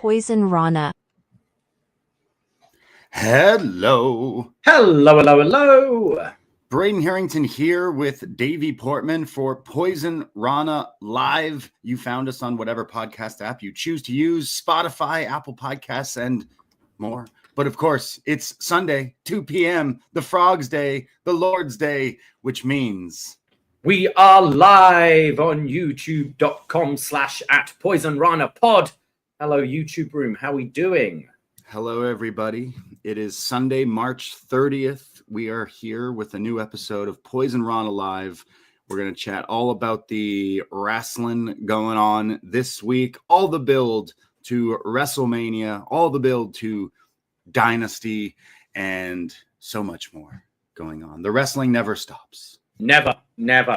Poisonrana. Hello. Hello. Braden Herrington here with Davie Portman for Poisonrana Live. You found us on whatever podcast app you choose to use, Spotify, Apple Podcasts, and more. But of course, it's Sunday, 2 p.m., the Frog's Day, the Lord's Day, which means... we are live on youtube.com/@PoisonRanaPod. Hello, YouTube room. How are we doing? Hello, everybody. It is Sunday, March 30th. We are here with a new episode of Poisonrana Live. We're going to chat all about the wrestling going on this week, all the build to WrestleMania, all the build to Dynasty, and so much more going on. The wrestling never stops. Never.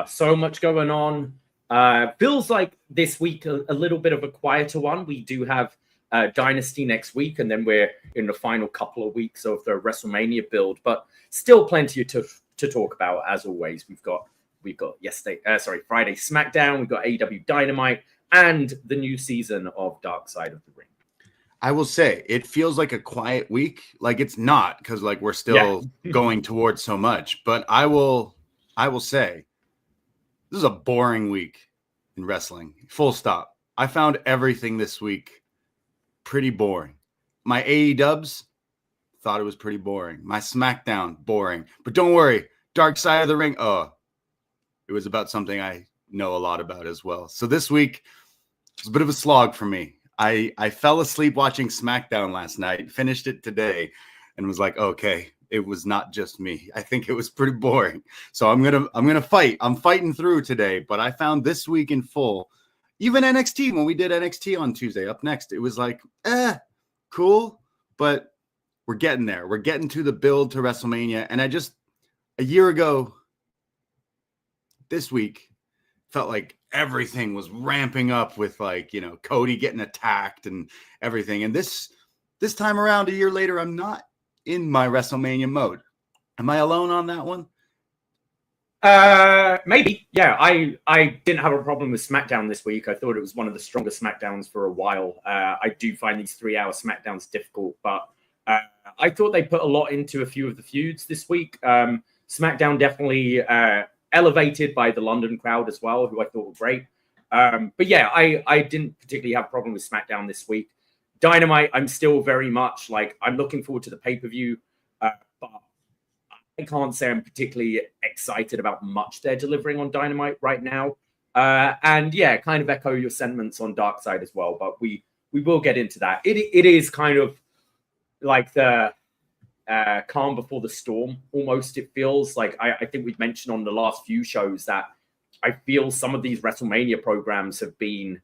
So much going on. Feels like this week a little bit of a quieter one. We do have Dynasty next week, and then we're in the final couple of weeks of the WrestleMania build, but still plenty to talk about as always. We've got Friday Smackdown, we've got AEW Dynamite, and the new season of Dark Side of the Ring. I will say it feels like a quiet week. Like it's not, because like we're still going towards so much. But I will say this is a boring week in wrestling. Full stop. I found everything this week pretty boring. My AEWs thought it was pretty boring. My Smackdown, boring. But don't worry, Dark Side of the Ring, it was about something I know a lot about as well. So this week was a bit of a slog for me. I fell asleep watching Smackdown last night, finished it today, and was like, okay, it was not just me. I think it was pretty boring. So I'm gonna fight. I'm fighting through today, but I found this week in full. Even NXT, when we did NXT on Tuesday, up next, it was like, cool, but we're getting there. We're getting to the build to WrestleMania. And a year ago, this week, felt like everything was ramping up with Cody getting attacked and everything. And this time around, a year later, I'm not in my WrestleMania mode. Am I alone on that one? Maybe. Yeah, I didn't have a problem with SmackDown this week. I thought it was one of the strongest SmackDowns for a while. I do find these 3-hour SmackDowns difficult, but I thought they put a lot into a few of the feuds this week. SmackDown definitely elevated by the London crowd as well, who I thought were great. But yeah, I didn't particularly have a problem with SmackDown this week. Dynamite, I'm still very much I'm looking forward to the pay-per-view, but I can't say I'm particularly excited about much they're delivering on Dynamite right now. And yeah, kind of echo your sentiments on Dark Side as well, but we will get into that. It is kind of like the calm before the storm, almost. It feels like I think we've mentioned on the last few shows that I feel some of these WrestleMania programs have been,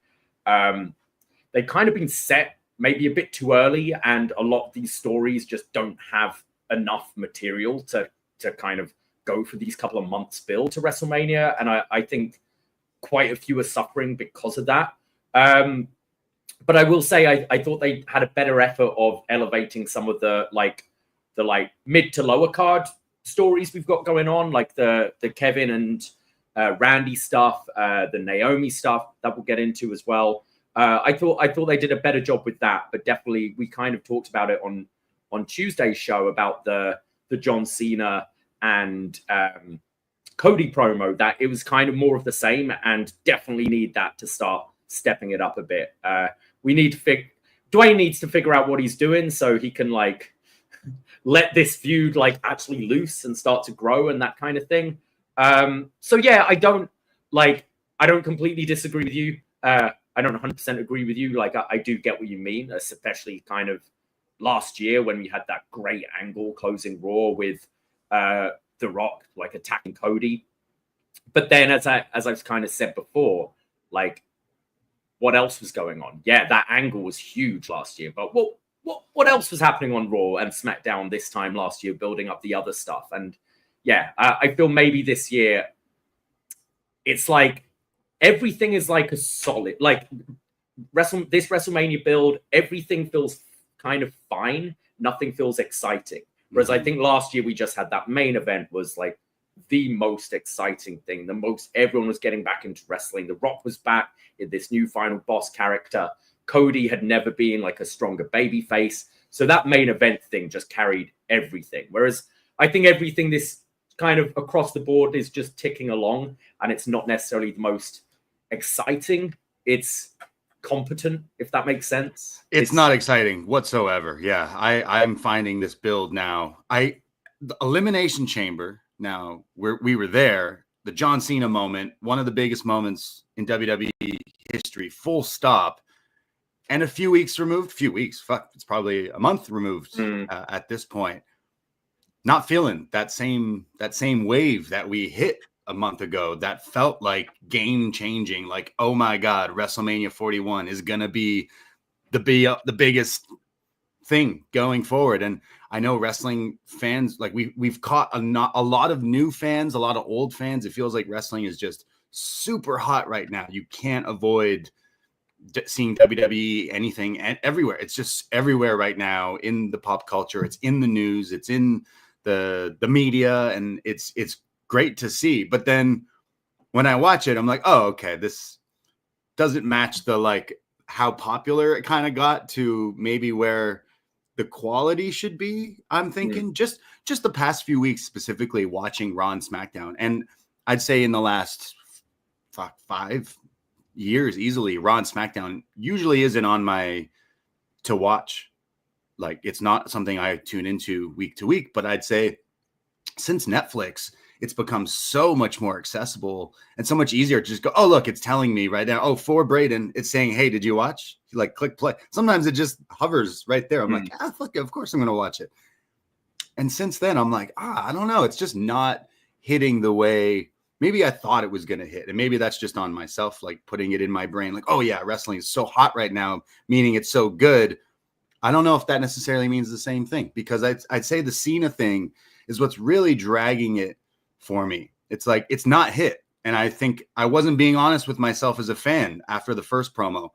they've kind of been set maybe a bit too early, and a lot of these stories just don't have enough material to kind of go for these couple of months build to WrestleMania. And I think quite a few are suffering because of that. But I will say, I thought they had a better effort of elevating some of the mid to lower card stories we've got going on, like the Kevin and Randy stuff, the Naomi stuff that we'll get into as well. I thought they did a better job with that, but definitely we kind of talked about it on Tuesday's show about the John Cena and Cody promo, that it was kind of more of the same, and definitely need that to start stepping it up a bit. We need to Dwayne needs to figure out what he's doing so he can let this feud actually loose and start to grow and that kind of thing. So yeah, I don't completely disagree with you. I don't 100% agree with you. I do get what you mean, especially kind of last year when we had that great angle closing Raw with The Rock attacking Cody. But then, as I've kind of said before, what else was going on? Yeah, that angle was huge last year. But what else was happening on Raw and SmackDown this time last year, building up the other stuff? And yeah, I feel maybe this year it's everything is a solid this WrestleMania build. Everything feels kind of fine. Nothing feels exciting. Whereas I think last year we just had that main event was the most exciting thing. Everyone was getting back into wrestling. The Rock was back in this new final boss character. Cody had never been like a stronger baby face. So that main event thing just carried everything. Whereas I think everything this kind of across the board is just ticking along, and it's not necessarily the most exciting. It's competent, if that makes sense. It's not exciting whatsoever. Yeah, I'm finding this build now. The Elimination Chamber. Now we were there. The John Cena moment, one of the biggest moments in WWE history, full stop. And a few weeks removed, it's probably a month removed at this point. Not feeling that same wave that we hit a month ago that felt like game changing. Like, oh my God, WrestleMania 41 is gonna be the biggest thing going forward. And I know wrestling fans, like we've caught a lot of new fans, a lot of old fans. It feels like wrestling is just super hot right now. You can't avoid seeing WWE anything and everywhere. It's just everywhere right now in the pop culture. It's in the news. It's in the media, and it's great to see. But then when I watch it, I'm like, oh, okay, this doesn't match the like how popular it kind of got to maybe where the quality should be. I'm thinking just the past few weeks, specifically watching Raw and SmackDown, and I'd say in the last 5 years easily, Raw and SmackDown usually isn't on my to watch. Like, it's not something I tune into week to week, but I'd say since Netflix, it's become so much more accessible and so much easier to just go, oh, look, it's telling me right now, oh, for Braden, it's saying, hey, did you watch? You like click play. Sometimes it just hovers right there. I'm like, fuck, of course I'm going to watch it. And since then, I'm like, I don't know. It's just not hitting the way maybe I thought it was going to hit. And maybe that's just on myself, like putting it in my brain, like, oh yeah, wrestling is so hot right now, meaning it's so good. I don't know if that necessarily means the same thing, because I'd say the Cena thing is what's really dragging it for me. It's like, it's not hit. And I think I wasn't being honest with myself as a fan after the first promo,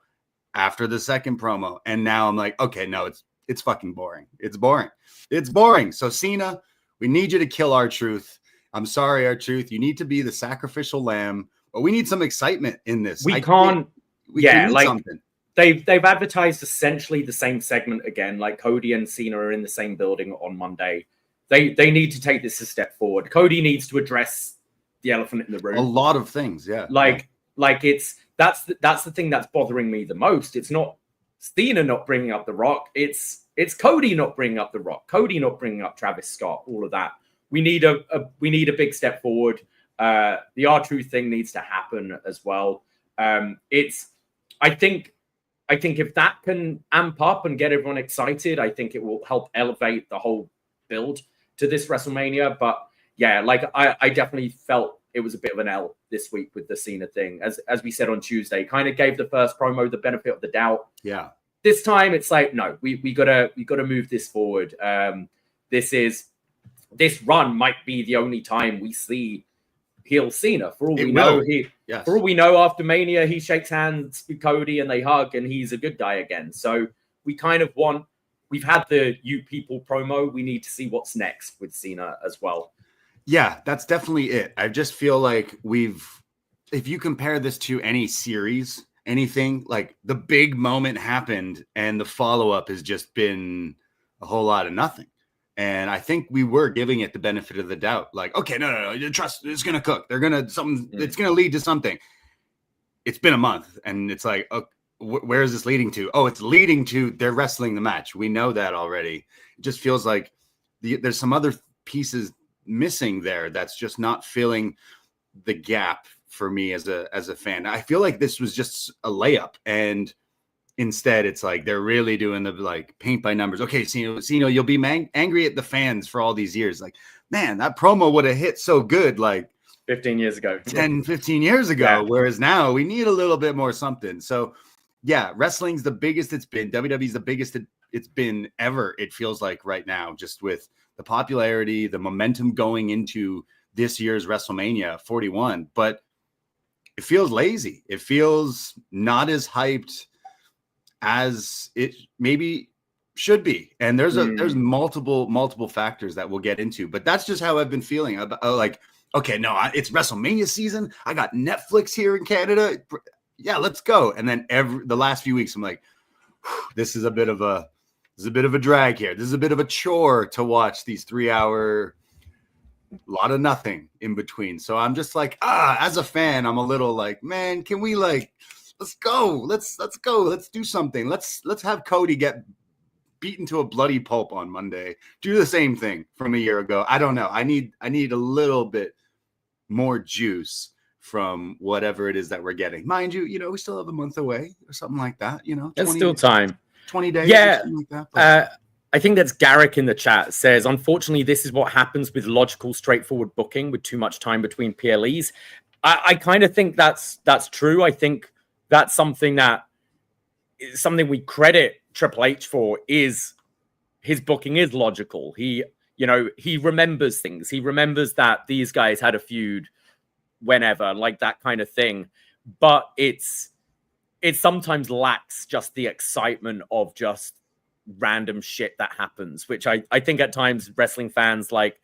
after the second promo. And now I'm like, okay, no, it's fucking boring. It's boring. It's boring. So Cena, we need you to kill R-Truth. I'm sorry, R-Truth. You need to be the sacrificial lamb, but we need some excitement in this. We can't. We need something. They've advertised essentially the same segment again. Like Cody and Cena are in the same building on Monday. They need to take this a step forward. Cody needs to address the elephant in the room. A lot of things, yeah. Like that's the thing that's bothering me the most. It's not Cena not bringing up The Rock. It's Cody not bringing up The Rock. Cody not bringing up Travis Scott. All of that. We need a big step forward. The R-Truth thing needs to happen as well. I think if that can amp up and get everyone excited, I think it will help elevate the whole build to this WrestleMania. But yeah, like I definitely felt it was a bit of an L this week with the Cena thing. As we said on Tuesday, kind of gave the first promo the benefit of the doubt. Yeah. This time it's like, no, we gotta move this forward. This run might be the only time we see heel Cena. For all we know, after Mania, he shakes hands with Cody and they hug and he's a good guy again. So we've had the You People promo. We need to see what's next with Cena as well. Yeah, that's definitely it. I just feel like if you compare this to any series, anything, like the big moment happened and the follow-up has just been a whole lot of nothing. And I think we were giving it the benefit of the doubt. Like, okay, no, trust, it's going to cook. They're going to, it's going to lead to something. It's been a month and it's like, where is this leading to? Oh, it's leading to they're wrestling the match. We know that already. It just feels like there's some other pieces missing there that's just not filling the gap for me as a fan. I feel like this was just a layup, and instead it's like they're really doing the like paint by numbers. Okay, Cena, you'll be angry at the fans for all these years. Like, man, that promo would have hit so good like 15 years ago, 15 years ago. Yeah. Whereas now we need a little bit more something. So yeah, wrestling's the biggest it's been. WWE's the biggest it's been ever. It feels like right now, just with the popularity, the momentum going into this year's WrestleMania 41, but it feels lazy. It feels not as hyped as it maybe should be. And there's multiple factors that we'll get into, but that's just how I've been feeling. Like, okay, no, it's WrestleMania season. I got Netflix here in Canada. Yeah, let's go. And then the last few weeks, I'm like, this is a bit of a drag here. This is a bit of a chore to watch these 3-hour, lot of nothing in between. So I'm just like, as a fan, I'm a little like, man, can we like, let's go, let's go, let's do something. Let's have Cody get beaten to a bloody pulp on Monday. Do the same thing from a year ago. I don't know. I need a little bit more juice from whatever it is that we're getting. Mind you, we still have a month away or something like that. There's still time. 20 days. Yeah. Or something like that, I think that's Garrick in the chat says, unfortunately, this is what happens with logical, straightforward booking with too much time between PLEs. I kind of think that's true. I think that's something we credit Triple H for, is his booking is logical. He remembers things. He remembers that these guys had a feud whenever, like that kind of thing. But it sometimes lacks just the excitement of just random shit that happens, which I think at times wrestling fans like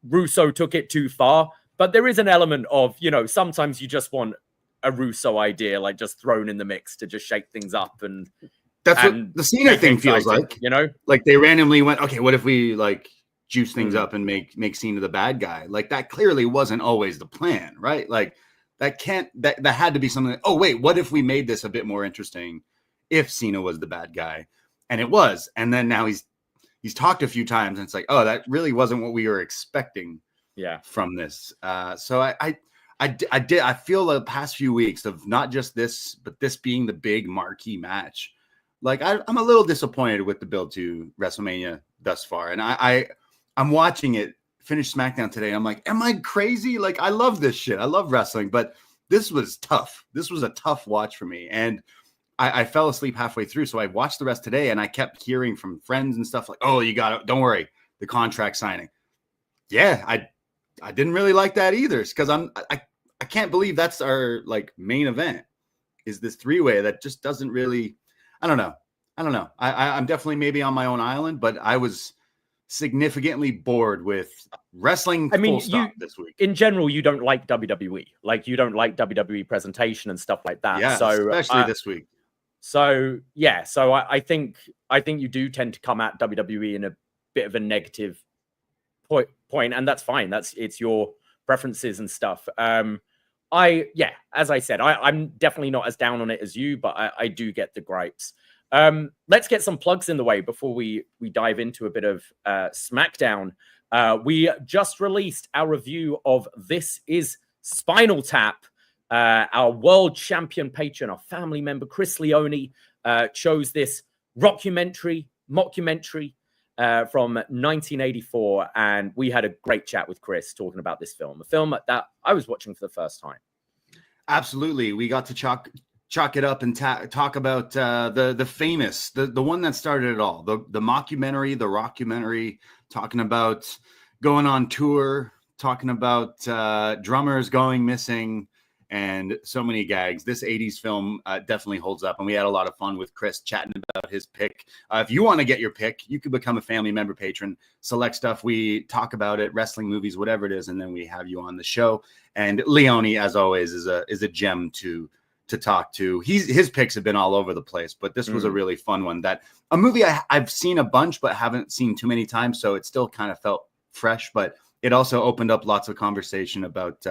Russo took it too far. But there is an element of, sometimes you just want a Russo idea, like just thrown in the mix to just shake things up. And that's what the Cena thing feels like, like they randomly went, okay, what if we like juice things up and make Cena the bad guy? Like that clearly wasn't always the plan, right? Like that had to be something like, oh wait, what if we made this a bit more interesting if Cena was the bad guy? And it was. And then now he's talked a few times and it's like, oh, that really wasn't what we were expecting from this. So I feel the past few weeks of not just this, but this being the big marquee match. Like I'm a little disappointed with the build to WrestleMania thus far. And I'm watching it finish SmackDown today. I'm like, am I crazy? Like, I love this shit. I love wrestling, but this was tough. This was a tough watch for me. And I fell asleep halfway through. So I watched the rest today and I kept hearing from friends and stuff like, oh, you got it. Don't worry. The contract signing. Yeah. I didn't really like that either. Cause I can't believe that's our like main event is this 3-way that just doesn't really, I don't know. I'm definitely maybe on my own island, but I was significantly bored with wrestling. I mean, this week. In general, you don't like WWE. Like you don't like WWE presentation and stuff like that. Yeah, so especially this week. So yeah, so I think you do tend to come at WWE in a bit of a negative point, and that's fine. It's your preferences and stuff. As I said, I'm definitely not as down on it as you, but I do get the gripes. Let's get some plugs in the way before we dive into a bit of SmackDown. We just released our review of This Is Spinal Tap. Our world champion patron, our family member, Chris Leone, chose this mockumentary from 1984. And we had a great chat with Chris talking about this film, a film that I was watching for the first time. Absolutely. We got to chalk it up and talk about the famous, the one that started it all, the mockumentary, the rockumentary, talking about going on tour, talking about drummers going missing, and so many gags. This 80s film definitely holds up, and we had a lot of fun with Chris chatting about his pick. If you want to get your pick, you could become a family member patron, select stuff. We talk about it, wrestling, movies, whatever it is, and then we have you on the show. And Leone, as always, is a gem to talk to. His picks have been all over the place, but this was a really fun one. That a movie I've seen a bunch, but haven't seen too many times, so it still kind of felt fresh. But it also opened up lots of conversation about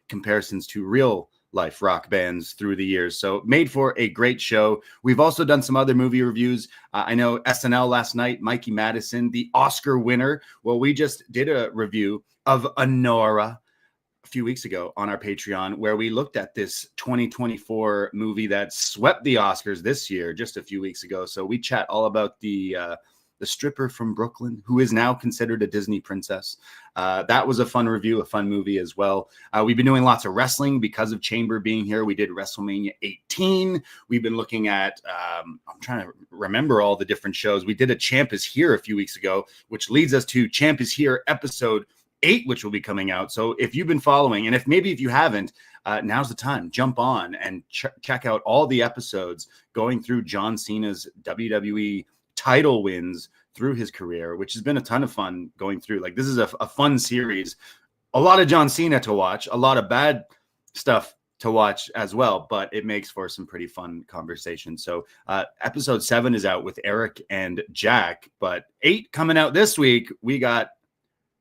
comparisons to real life rock bands through the years. So made for a great show. We've also done some other movie reviews. I know SNL last night, Mikey Madison, the Oscar winner. Well, we just did a review of Anora a few weeks ago on our Patreon, where we looked at this 2024 movie that swept the Oscars this year, just a few weeks ago. So we chat all about the stripper from Brooklyn, who is now considered a Disney princess. That was a fun review, a fun movie as well. We've been doing lots of wrestling because of Chamber being here. We did WrestleMania 18. We've been looking at, I'm trying to remember all the different shows. We did a Champ is Here a few weeks ago, which leads us to Champ is Here episode 8, which will be coming out. So if you've been following, and if you haven't, now's the time. Jump on and check out all the episodes going through John Cena's WWE title wins through his career, which has been a ton of fun going through. Like, this is a fun series. A lot of John Cena to watch, a lot of bad stuff to watch as well, but it makes for some pretty fun conversation. So episode 7 is out with Eric and Jack, but 8 coming out this week. We got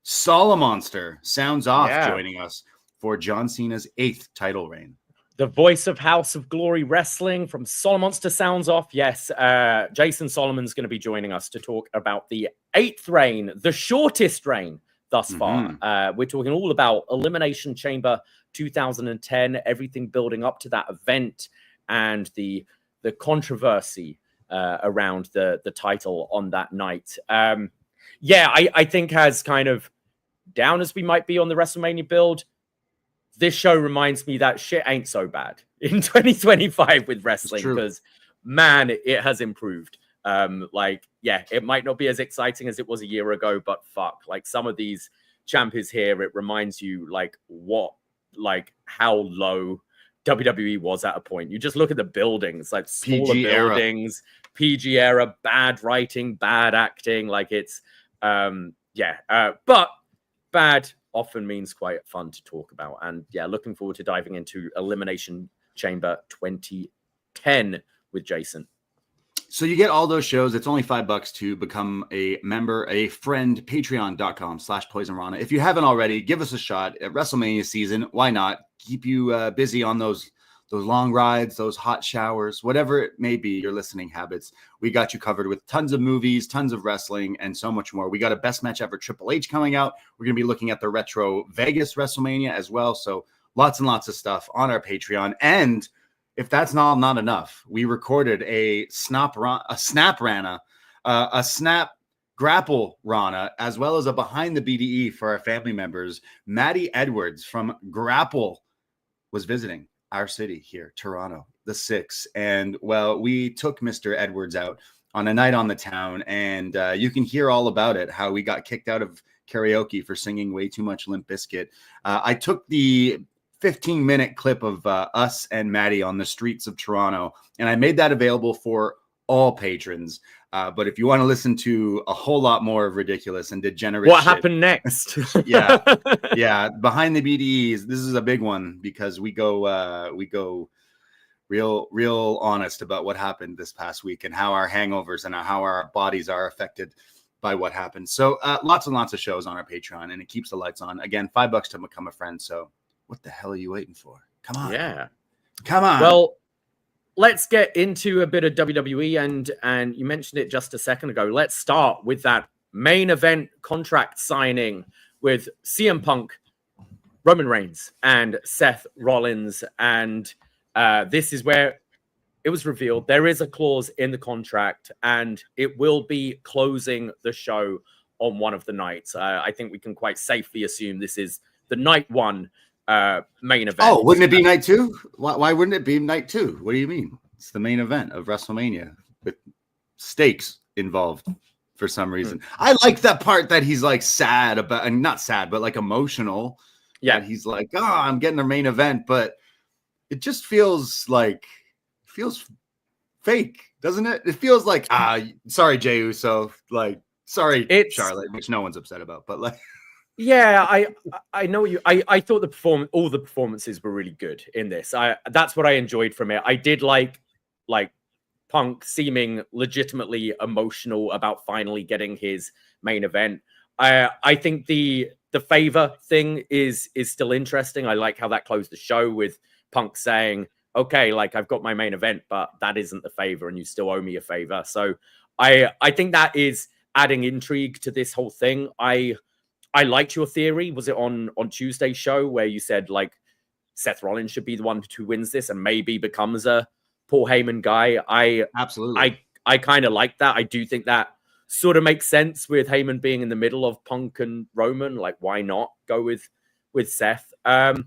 Solomonster Sounds Off joining us for John Cena's 8th title reign. The voice of House of Glory Wrestling from Solomonster Sounds Off. Yes, Jason Solomon's going to be joining us to talk about the 8th reign, the shortest reign thus far. We're talking all about Elimination Chamber 2010, everything building up to that event, and the controversy around the title on that night. I think as kind of down as we might be on the WrestleMania build, this show reminds me that shit ain't so bad in 2025 with wrestling, because man, it has improved. It might not be as exciting as it was a year ago, but fuck, like some of these champions here, it reminds you how low WWE was at a point. You just look at the buildings, like smaller PG buildings, era. PG era, bad writing, bad acting. Like it's, but bad often means quite fun to talk about. And looking forward to diving into Elimination Chamber 2010 with Jason. So you get all those shows. It's only $5 to become a member, a friend, patreon.com/Poisonrana. If you haven't already, give us a shot at WrestleMania season. Why not? Keep you busy on those long rides, those hot showers, whatever it may be, your listening habits. We got you covered with tons of movies, tons of wrestling, and so much more. We got a best match ever Triple H coming out. We're going to be looking at the retro Vegas WrestleMania as well. So lots and lots of stuff on our Patreon. And if that's not enough, we recorded a snap grapple Rana, as well as a behind the BDE for our family members. Maddie Edwards from Grapple was visiting our city here, Toronto, the 6th. And we took Mr. Edwards out on a night on the town, and you can hear all about it, how we got kicked out of karaoke for singing way too much Limp Bizkit. I took the 15-minute clip of us and Maddie on the streets of Toronto, and I made that available for all patrons. But if you want to listen to a whole lot more of ridiculous and degenerate what shit, happened next? Behind the BDEs, this is a big one, because we go real honest about what happened this past week and how our hangovers and how our bodies are affected by what happened. So lots and lots of shows on our Patreon, and it keeps the lights on. Again, $5 to become a friend. So what the hell are you waiting for? Come on. Yeah. Come on. Well, let's get into a bit of WWE, and you mentioned it just a second ago. Let's start with that main event contract signing with CM Punk, Roman Reigns, and Seth Rollins. And this is where it was revealed there is a clause in the contract, and it will be closing the show on one of the nights. I think we can quite safely assume this is the night one main event. Oh, wouldn't it be night 2? Why wouldn't it be night 2? What do you mean? It's the main event of WrestleMania with stakes involved for some reason. I like that part that he's like sad about, and not sad, but like emotional. Yeah, that he's like, oh, I'm getting the main event, but it just feels fake, doesn't it? It feels like, sorry, Jey Uso, like, sorry, Charlotte, which no one's upset about, but like. Yeah, I know you. I thought all the performances were really good in this. That's what I enjoyed from it. I did like Punk seeming legitimately emotional about finally getting his main event. I think the favor thing is still interesting. I like how that closed the show with Punk saying, "Okay, like I've got my main event, but that isn't the favor, and you still owe me a favor." So I think that is adding intrigue to this whole thing. I liked your theory. Was it on Tuesday's show where you said like Seth Rollins should be the one who wins this and maybe becomes a Paul Heyman guy? Absolutely. I kind of like that. I do think that sort of makes sense with Heyman being in the middle of Punk and Roman. Like, why not go with Seth? But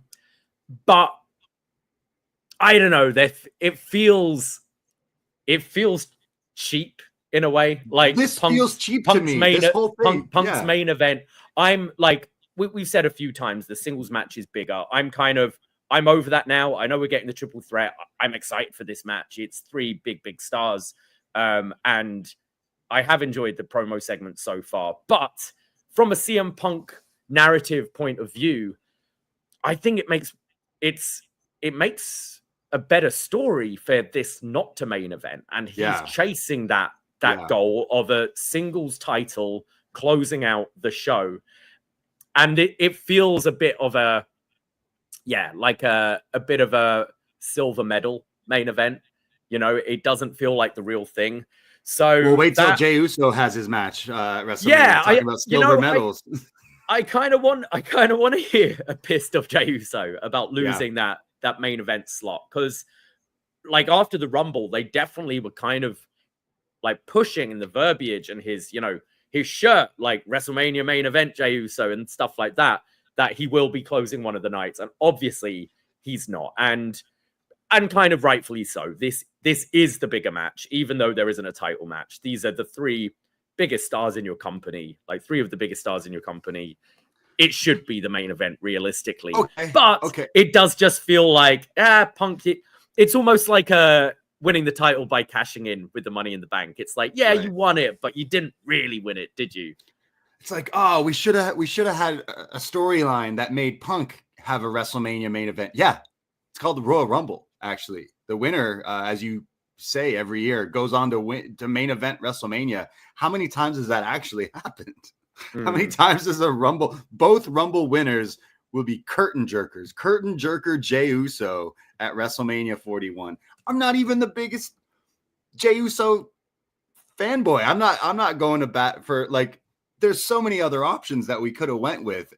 I don't know. It feels cheap in a way. Like this feels cheap to me. Punk's main event. I'm like, we've said a few times, the singles match is bigger. I'm over that now. I know we're getting the triple threat. I'm excited for this match. It's 3 big stars. And I have enjoyed the promo segment so far. But from a CM Punk narrative point of view, I think it it makes a better story for this not to main event. And he's chasing that goal of a singles title closing out the show. And it feels a bit of a bit of a silver medal main event. You know, it doesn't feel like the real thing. So we'll wait till Jey Uso has his match at WrestleMania. Talking about silver medals. I kind of want to hear a pissed off Jey Uso about losing that main event slot, because like after the Rumble, they definitely were kind of like pushing in the verbiage and his shirt, like WrestleMania main event Jey Uso and stuff like that he will be closing one of the nights, and obviously he's not, and kind of rightfully so. This is the bigger match, even though there isn't a title match. These are the three biggest stars in your company, like three of the biggest stars in your company. It should be the main event realistically. But it does just feel like, Punk, it's almost like winning the title by cashing in with the Money in the Bank. It's like, you won it, but you didn't really win it, did you? It's like, oh, we should have had a storyline that made Punk have a WrestleMania main event. Yeah, it's called the Royal Rumble, actually. The winner, as you say every year, goes on to main event WrestleMania. How many times has that actually happened? How many times does both Rumble winners will be curtain jerker Jey Uso at WrestleMania 41. I'm not even the biggest Jey Uso fanboy. I'm not going to bat for, like, there's so many other options that we could have went with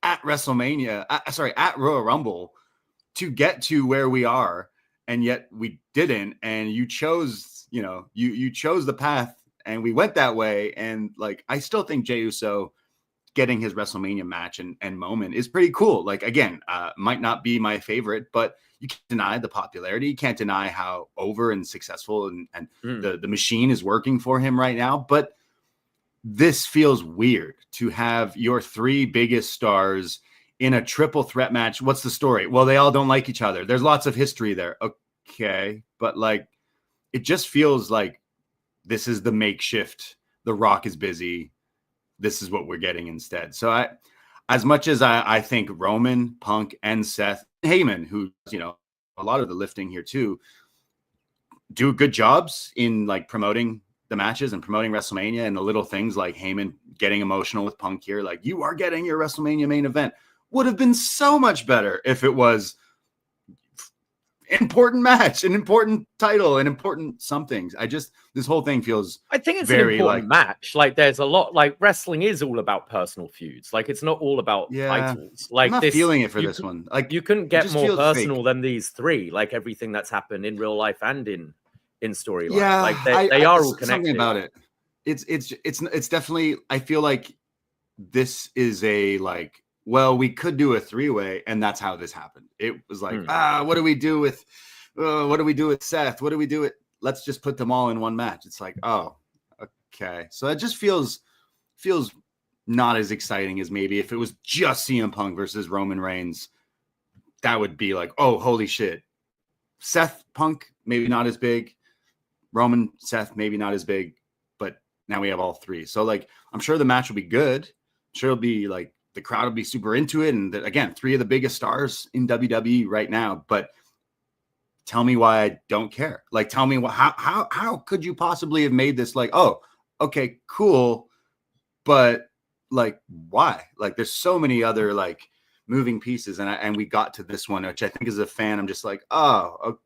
at WrestleMania, at Royal Rumble to get to where we are, and yet we didn't. And you chose, you chose the path, and we went that way. And like, I still think Jey Uso getting his WrestleMania match and moment is pretty cool. Like, again, might not be my favorite, but you can't deny the popularity. You can't deny how over and successful and the machine is working for him right now. But this feels weird to have your three biggest stars in a triple threat match. What's the story? Well, they all don't like each other. There's lots of history there. Okay. But like, it just feels like this is the makeshift. The Rock is busy. This is what we're getting instead. So as much as I think Roman, Punk, and Seth, Heyman, who, a lot of the lifting here too, do good jobs in like promoting the matches and promoting WrestleMania, and the little things like Heyman getting emotional with Punk here. Like, you are getting your WrestleMania main event. Would have been so much better if it was important match, an important title, an important somethings. This whole thing feels, I think it's an important match. Like, there's a lot, like, wrestling is all about personal feuds. Like, it's not all about titles. Like, I'm not feeling it for this one. Like, you couldn't get more personal than these three. Like, everything that's happened in real life and in storyline. Yeah, like they are all connected. Something about it. It's definitely, I feel like this is a, like, well, we could do a three-way, and that's how this happened. It was like, what do we do with Seth? What do we do with, let's just put them all in one match. It's like, oh, okay. So it just feels not as exciting as maybe if it was just CM Punk versus Roman Reigns. That would be like, oh, holy shit. Seth Punk, maybe not as big. Roman, Seth, maybe not as big, but now we have all three. So, like, I'm sure the match will be good. I'm sure it'll be like, the crowd will be super into it. And again, three of the biggest stars in WWE right now. But tell me why I don't care. Like, tell me how could you possibly have made this like, oh, okay, cool. But like, why? Like, there's so many other like moving pieces. And we got to this one, which I think as a fan, I'm just like, oh,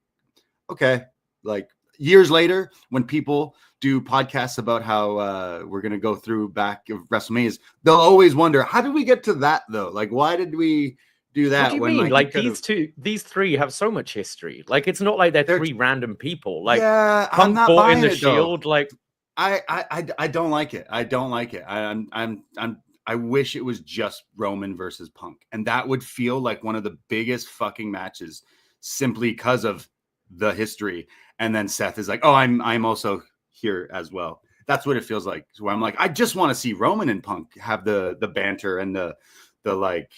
okay. Like, years later, when people do podcasts about how we're going to go through back of WrestleManias, they'll always wonder, how did we get to that though? Like, why did we do that? What do you mean? Like, these three have so much history. Like, it's not like they're three random people. Like, Punk bought in the Shield. Like, I don't like it. I don't like it. I wish it was just Roman versus Punk, and that would feel like one of the biggest fucking matches, simply because of the history. And then Seth is like, oh, I'm also here as well. That's what it feels like. So I'm like, I just want to see Roman and Punk have the banter and the like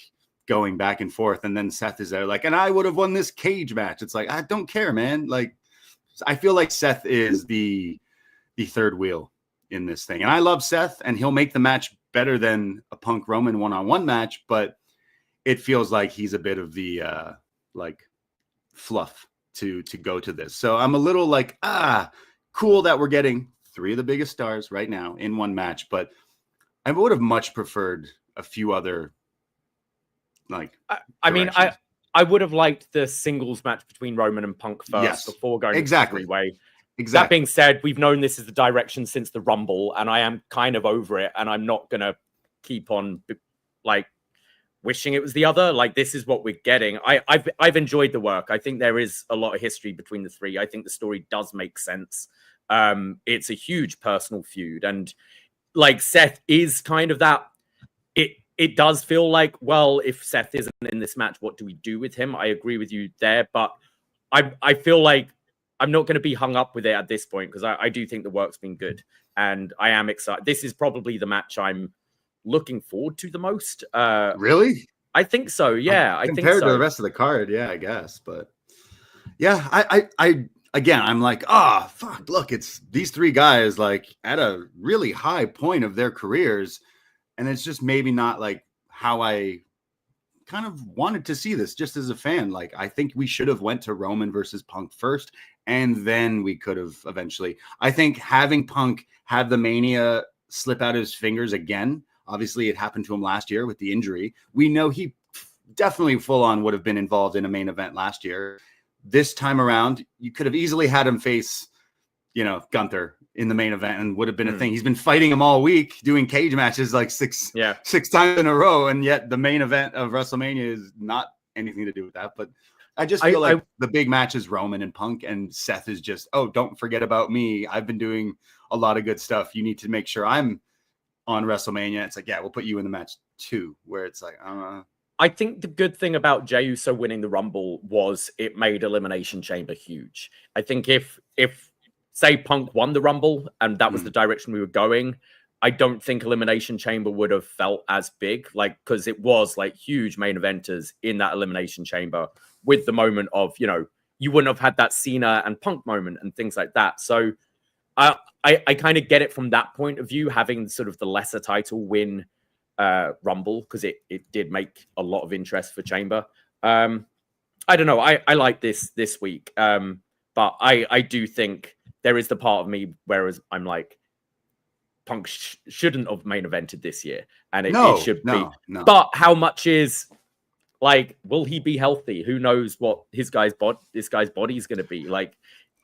going back and forth. And then Seth is there like, and I would have won this cage match. It's like, I don't care, man. Like, I feel like Seth is the third wheel in this thing. And I love Seth, and he'll make the match better than a Punk Roman one-on-one match, but it feels like he's a bit of the like fluff to go to this. So I'm a little like, cool that we're getting 3 of the biggest stars right now in one match, but I would have much preferred a few other I mean, I would have liked the singles match between Roman and Punk first before going to the three-way. That being said, we've known this is the direction since the Rumble, and I am kind of over it, and I'm not going to keep on like wishing it was the other. Like, this is what we're getting. I've enjoyed the work. I think there is a lot of history between the three. I think the story does make sense. It's a huge personal feud, and like Seth is kind of that. It does feel like, well, if Seth isn't in this match, what do we do with him? I agree with you there, but I feel like I'm not going to be hung up with it at this point, because I do think the work's been good, and I am excited. This is probably the match I'm looking forward to the most. Really? I think so. Yeah, I think so. Compared to the rest of the card, yeah, I guess. But yeah, I again, I'm like, fuck, look, it's these 3 guys like at a really high point of their careers. And it's just maybe not like how I kind of wanted to see this just as a fan. Like, I think we should have went to Roman versus Punk first, and then we could have eventually. I think having Punk have the Mania slip out of his fingers again, obviously it happened to him last year with the injury. We know he definitely full on would have been involved in a main event last year. This time around, you could have easily had him face, Gunther in the main event, and would have been a thing. He's been fighting him all week, doing cage matches like six times in a row, and yet the main event of WrestleMania is not anything to do with that. But I just feel like the big match is Roman and Punk, and Seth is just, don't forget about me. I've been doing a lot of good stuff. You need to make sure I'm on WrestleMania. It's like, we'll put you in the match too, where it's like, I think the good thing about Jey Uso winning the Rumble was it made Elimination Chamber huge. I think if say Punk won the Rumble and that was the direction we were going, I don't think Elimination Chamber would have felt as big, because it was like huge main eventers in that Elimination Chamber with the moment of, you wouldn't have had that Cena and Punk moment and things like that. So I kind of get it from that point of view, having sort of the lesser title win Rumble, because it did make a lot of interest for Chamber. I don't know. I like this week. But I do think there is the part of me whereas I'm like, Punk shouldn't have main evented this year, and it should be. No. But how much is like, will he be healthy? Who knows what this guy's body is going to be like?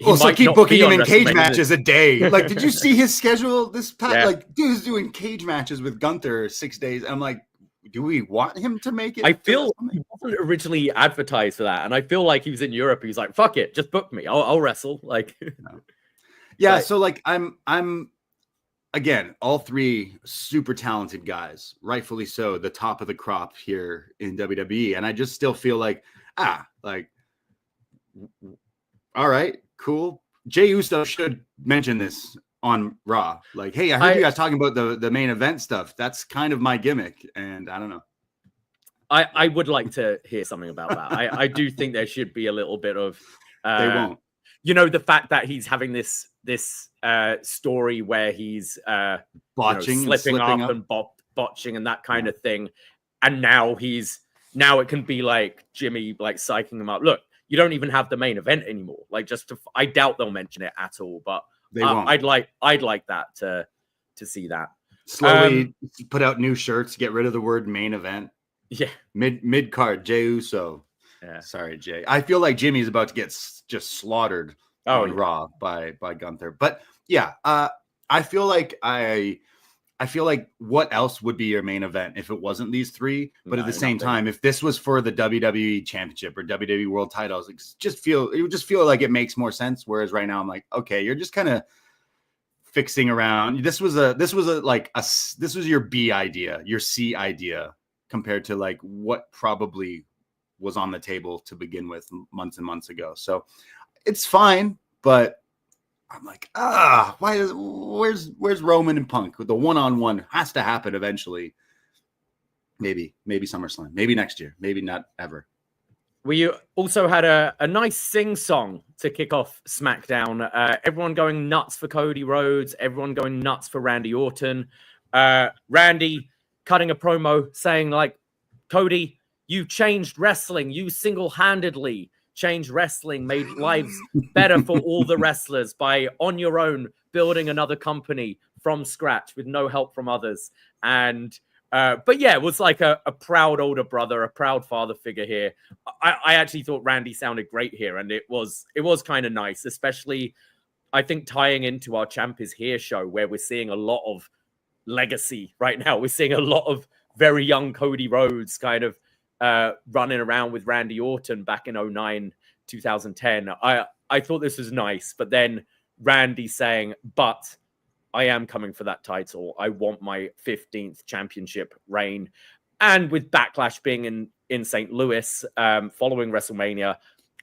Also, keep booking him in cage matches a day. Like, did you see his schedule this past? Yeah. Like, dude's doing cage matches with Gunther 6 days. I'm like, do we want him to make it? I feel he wasn't originally advertised for that, and I feel like he was in Europe. He's like, "Fuck it, just book me. I'll wrestle." Like, yeah. So like, I'm again, all 3 super talented guys, rightfully so, the top of the crop here in WWE, and I just still feel like, all right, cool. Jey Uso should mention this on Raw. Like, hey, I heard you guys talking about the main event stuff. That's kind of my gimmick, and I don't know. I would like to hear something about that. I do think there should be a little bit of they won't. The fact that he's having this story where he's botching, slipping up and botching and that kind of thing, and now it can be like Jimmy like psyching him up. Look, you don't even have the main event anymore. Like, I doubt they'll mention it at all, but they won't. I'd like that to see that. Slowly put out new shirts, get rid of the word main event. Yeah. Mid card, Jey Uso. Yeah. Sorry, Jay. I feel like Jimmy's about to get just slaughtered on Raw by Gunther. But yeah, I feel like what else would be your main event if it wasn't these 3? But at the same time, if this was for the WWE Championship or WWE World Titles, it would just feel like it makes more sense. Whereas right now, I'm like, okay, you're just kind of fixing around. This was your B idea, your C idea, compared to like what probably was on the table to begin with months and months ago. So it's fine, but I'm like, where's Roman and Punk? The one-on-one has to happen eventually. Maybe SummerSlam, maybe next year, maybe not ever. We also had a nice sing-song to kick off SmackDown. Everyone going nuts for Cody Rhodes. Everyone going nuts for Randy Orton. Randy cutting a promo saying like, Cody, you changed wrestling. You single-handedly changed wrestling, made lives better for all the wrestlers by on your own building another company from scratch with no help from others. And but yeah, it was like a proud older brother, a proud father figure here. I actually thought Randy sounded great here, and it was kind of nice, especially I think tying into our Champ is Here show, where we're seeing a lot of legacy right now. We're seeing a lot of very young Cody Rhodes kind of running around with Randy Orton back in 2009, 2010. I thought this was nice, but then Randy saying, but I am coming for that title. I want my 15th championship reign. And with Backlash being in St. Louis following WrestleMania,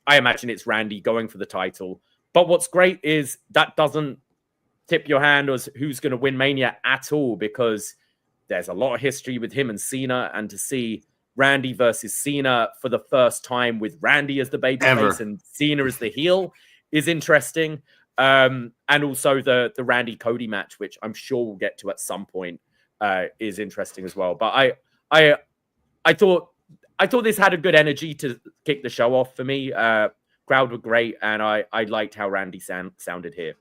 I imagine it's Randy going for the title. But what's great is that doesn't tip your hand as who's going to win Mania at all, because there's a lot of history with him and Cena, and to see Randy versus Cena for the first time with Randy as the babyface and Cena as the heel is interesting. And also the Randy Cody match, which I'm sure we'll get to at some point, is interesting as well. But I thought this had a good energy to kick the show off for me. Crowd were great, and I liked how Randy sounded here.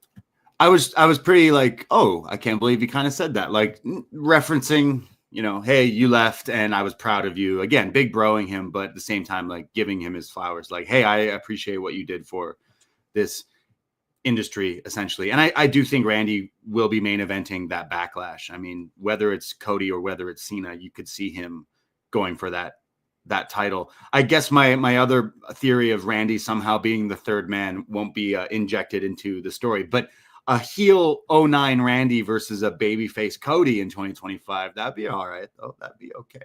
I was pretty like, oh, I can't believe you kind of said that, like referencing, you know, hey, you left and I was proud of you. Again, big broing him, but at the same time, like giving him his flowers, like, hey, I appreciate what you did for this industry, essentially. And I do think Randy will be main eventing that Backlash. I mean, whether it's Cody or whether it's Cena, you could see him going for that title. I guess my other theory of Randy somehow being the third man won't be injected into the story, but a heel 09 Randy versus a babyface Cody in 2025, that'd be all right, though. That'd be okay.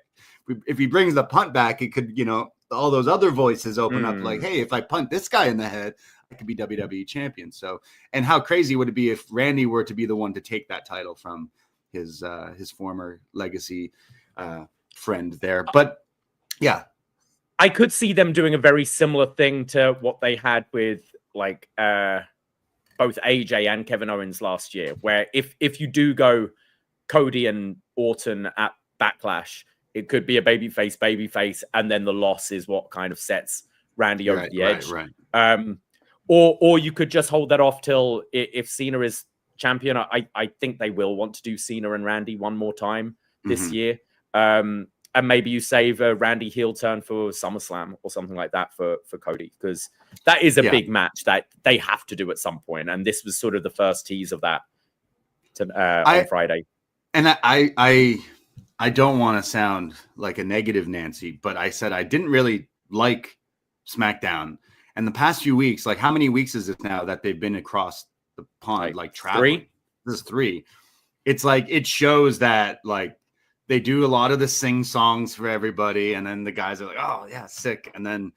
If he brings the punt back, it could, you know, all those other voices open up like, hey, if I punt this guy in the head, I could be WWE champion. So, and how crazy would it be if Randy were to be the one to take that title from his former legacy friend there? But yeah, I could see them doing a very similar thing to what they had with like both AJ and Kevin Owens last year, where if you do go Cody and Orton at Backlash, it could be a babyface, and then the loss is what kind of sets Randy over the edge. Right. Or you could just hold that off till if Cena is champion. I think they will want to do Cena and Randy one more time this year. And maybe you save a Randy heel turn for SummerSlam or something like that for Cody, because that is a big match that they have to do at some point. And this was sort of the first tease of that on Friday. And I don't want to sound like a negative Nancy, but I said I didn't really like SmackDown. And the past few weeks, like how many weeks is it now that they've been across the pond, like traveling? 3? This is 3. It's like, it shows that like, they do a lot of the sing songs for everybody. And then the guys are like, oh yeah, sick. And then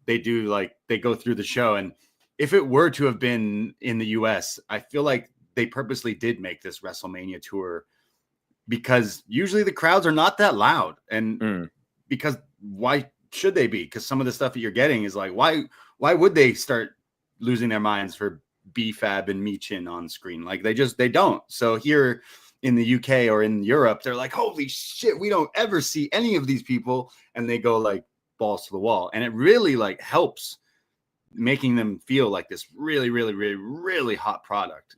they go through the show. And if it were to have been in the US, I feel like they purposely did make this WrestleMania tour, because usually the crowds are not that loud. And because why should they be? Because some of the stuff that you're getting is like, why would they start losing their minds for B-Fab and Michin on screen? Like they don't. So here in the UK or in Europe, they're like, holy shit, we don't ever see any of these people. And they go like balls to the wall. And it really like helps making them feel like this really, really, really, really hot product.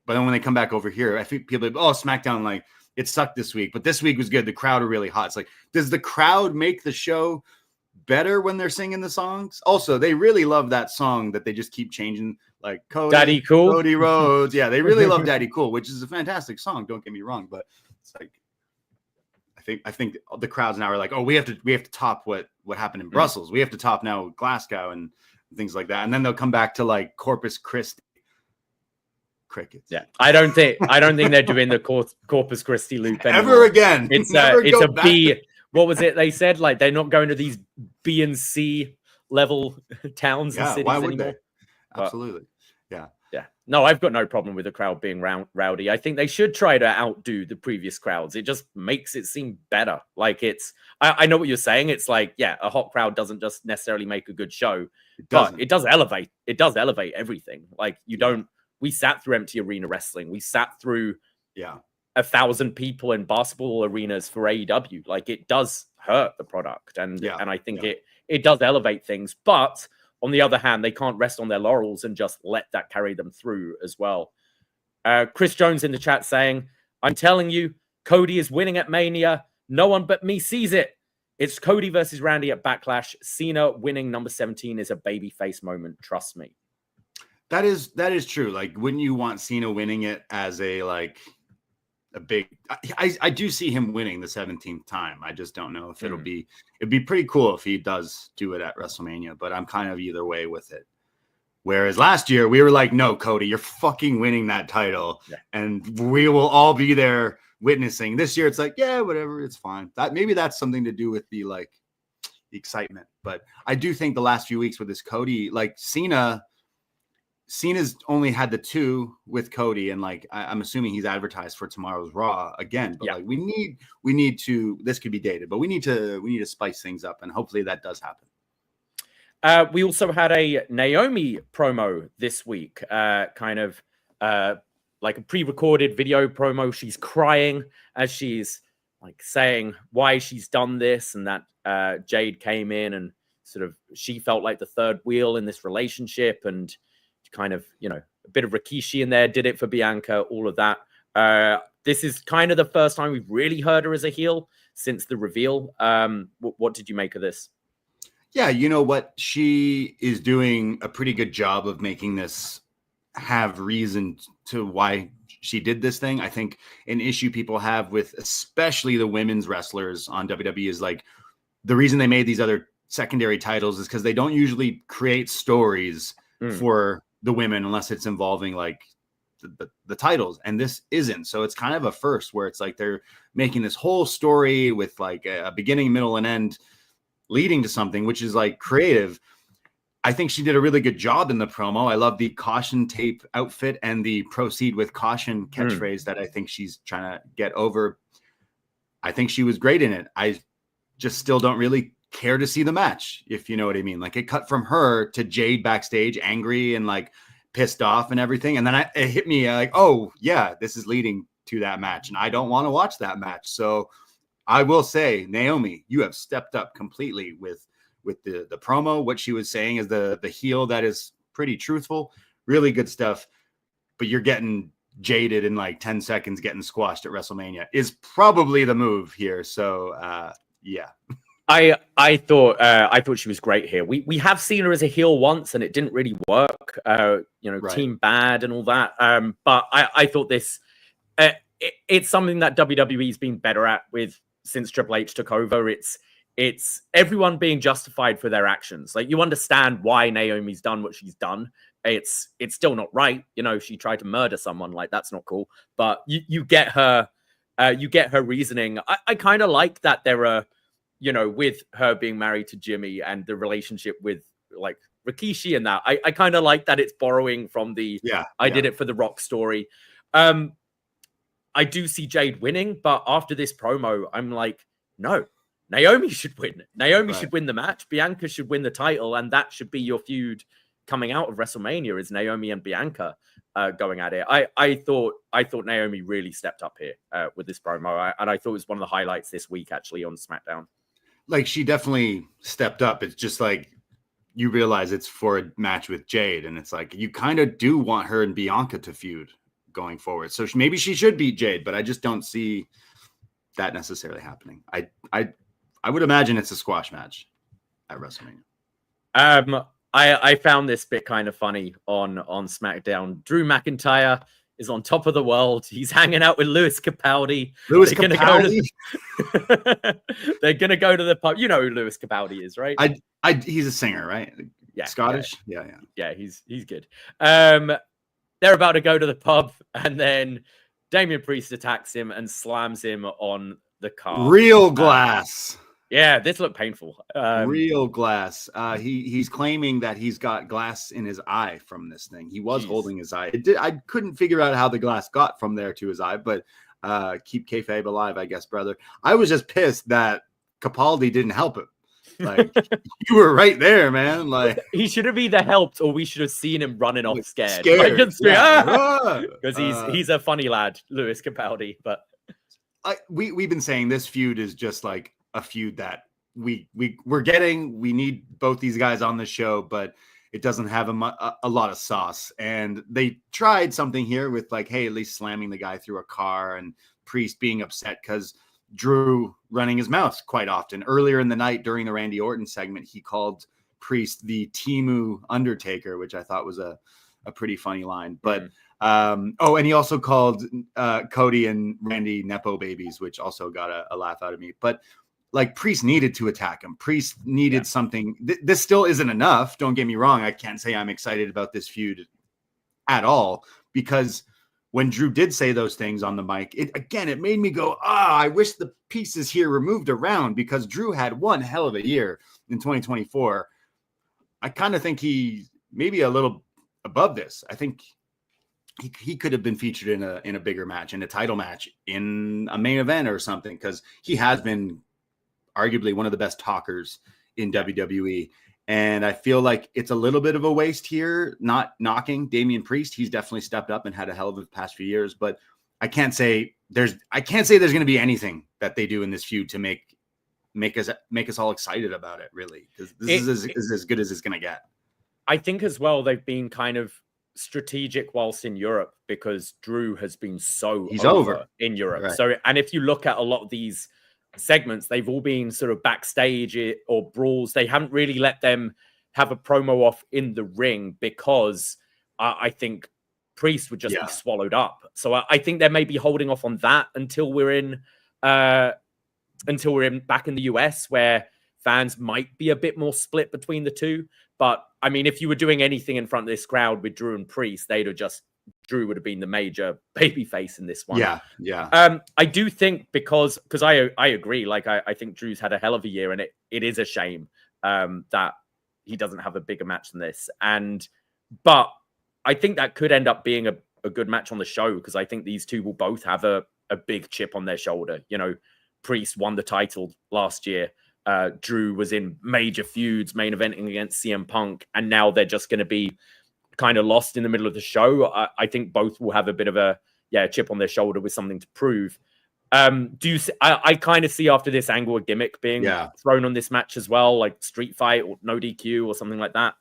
But then when they come back over here, I think people are like, oh, SmackDown, like it sucked this week, but this week was good. The crowd are really hot. It's like, does the crowd make the show better when they're singing the songs? Also, they really love that song that they just keep changing, like Daddy Cool, Cody Rhodes. Yeah, they really love Daddy Cool, which is a fantastic song. Don't get me wrong, but it's like I think the crowds now are like, oh, we have to top what happened in Brussels. We have to top now Glasgow and things like that. And then they'll come back to like Corpus Christi. Crickets. Yeah, I don't think they're doing the Corpus Christi loop anymore. Ever again. It's a B. What was it they said? Like they're not going to these B and C level towns and cities why would anymore. They? Absolutely. Yeah. Yeah. No, I've got no problem with the crowd being rowdy. I think they should try to outdo the previous crowds. It just makes it seem better. Like I know what you're saying. It's like, yeah, a hot crowd doesn't just necessarily make a good show, but it does elevate. It does elevate everything. Like we sat through empty arena wrestling. We sat through 1,000 people in basketball arenas for AEW. Like it does hurt the product. And I think it does elevate things. But on the other hand, they can't rest on their laurels and just let that carry them through as well. Chris Jones in the chat saying, I'm telling you, Cody is winning at Mania. No one but me sees it. It's Cody versus Randy at Backlash. Cena winning number 17 is a babyface moment. Trust me. That is true. Like, wouldn't you want Cena winning it as a big? I do see him winning the 17th time. I just don't know if it'd be pretty cool if he does do it at WrestleMania. But I'm kind of either way with it. Whereas last year we were like, no, Cody, you're fucking winning that title, and we will all be there witnessing. This year it's like, yeah, whatever, it's fine. Maybe that's something to do with the excitement. But I do think the last few weeks with this Cody, like Cena's only had the 2 with Cody, and I'm assuming he's advertised for tomorrow's Raw again. But we need to. This could be dated, but we need to spice things up, and hopefully that does happen. We also had a Naomi promo this week, kind of like a pre-recorded video promo. She's crying as she's saying why she's done this, and that Jade came in and sort of she felt like the third wheel in this relationship, and kind of, a bit of Rikishi in there, did it for Bianca, all of that. This is kind of the first time we've really heard her as a heel since the reveal. What did you make of this? Yeah, you know what? She is doing a pretty good job of making this have reason to why she did this thing. I think an issue people have with especially the women's wrestlers on WWE is the reason they made these other secondary titles is because they don't usually create stories for the women unless it's involving the titles, and this isn't. So it's kind of a first where it's they're making this whole story with a beginning, middle, and end leading to something, which is creative. I think she did a really good job in the promo. I love the caution tape outfit and the proceed with caution catchphrase that I think she's trying to get over. I think she was great in it. I just still don't really care to see the match, if you know what I mean. It cut from her to Jade backstage, angry and pissed off and everything. And then it hit me oh yeah, this is leading to that match, and I don't want to watch that match. So I will say, Naomi, you have stepped up completely with the promo. What she was saying is the heel that is pretty truthful, really good stuff. But you're getting jaded in 10 seconds, getting squashed at WrestleMania is probably the move here. So yeah. I thought she was great here. We have seen her as a heel once, and it didn't really work. Right. Team Bad and all that. But I thought this it's something that WWE's been better at since Triple H took over. It's everyone being justified for their actions. You understand why Naomi's done what she's done. It's still not right. She tried to murder someone. That's not cool. But you get her reasoning. I kind of like that there are, with her being married to Jimmy and the relationship with Rikishi and that. I kind of like that it's borrowing from the did it for the Rock story. I do see Jade winning, but after this promo, I'm no, Naomi should win. Naomi should win the match. Bianca should win the title, and that should be your feud coming out of WrestleMania is Naomi and Bianca going at it. I thought Naomi really stepped up here with this promo, and I thought it was one of the highlights this week actually on SmackDown. She definitely stepped up. It's just you realize it's for a match with Jade, and it's you kind of do want her and Bianca to feud going forward. So maybe she should beat Jade, but I just don't see that necessarily happening. I would imagine it's a squash match at WrestleMania. I found this bit kind of funny on SmackDown. Drew McIntyre is on top of the world. He's hanging out with Louis Capaldi. They're gonna go to the pub. You know who Louis Capaldi is, right? He's a singer, right? Yeah, Scottish. Yeah. He's good. They're about to go to the pub, and then Damian Priest attacks him and slams him on the car. Real glass. Yeah, this looked painful. Real glass. He's claiming that he's got glass in his eye from this thing. He was holding his eye. I couldn't figure out how the glass got from there to his eye, but keep kayfabe alive, I guess, brother. I was just pissed that Capaldi didn't help him. You were right there, man. He should have either helped, or we should have seen him running off scared. Because he's a funny lad, Louis Capaldi. But we've been saying this feud is just a feud that we need both these guys on the show, but it doesn't have a lot of sauce. And they tried something here with like, hey, at least slamming the guy through a car, and Priest being upset because Drew running his mouth quite often. Earlier in the night during the Randy Orton segment, he called Priest the Timu Undertaker, which I thought was a pretty funny line. But and he also called Cody and Randy Nepo babies, which also got a laugh out of me. But like, Priest needed to attack him. Priest needed something. This still isn't enough. Don't get me wrong. I can't say I'm excited about this feud at all, because when Drew did say those things on the mic, it made me go, I wish the pieces here were moved around, because Drew had one hell of a year in 2024. I kind of think he maybe a little above this. I think he could have been featured in a bigger match, in a title match, in a main event or something, because he has been arguably one of the best talkers in WWE. And I feel like it's a little bit of a waste here, not knocking Damian Priest. He's definitely stepped up and had a hell of a past few years, but I can't say there's going to be anything that they do in this feud to make us all excited about it, really, because this is as good as it's going to get. I think as well, they've been kind of strategic whilst in Europe, because Drew has been he's over in Europe. Right. So, and if you look at a lot of these segments, they've all been sort of backstage or brawls. They haven't really let them have a promo off in the ring, because I think Priest would just be swallowed up. So I think they may be holding off on that until we're in back in the US, where fans might be a bit more split between the two. But I mean, if you were doing anything in front of this crowd with Drew and Priest, Drew would have been the major babyface in this one. Yeah. I do think because I agree. Like, I think Drew's had a hell of a year, and it is a shame that he doesn't have a bigger match than this. But I think that could end up being a good match on the show, because I think these two will both have a big chip on their shoulder. You know, Priest won the title last year. Drew was in major feuds, main eventing against CM Punk, and now they're just going to be kind of lost in the middle of the show. I think both will have a bit of a chip on their shoulder with something to prove. I kind of see after this Angle a gimmick being thrown on this match as well, like street fight or no DQ or something like that.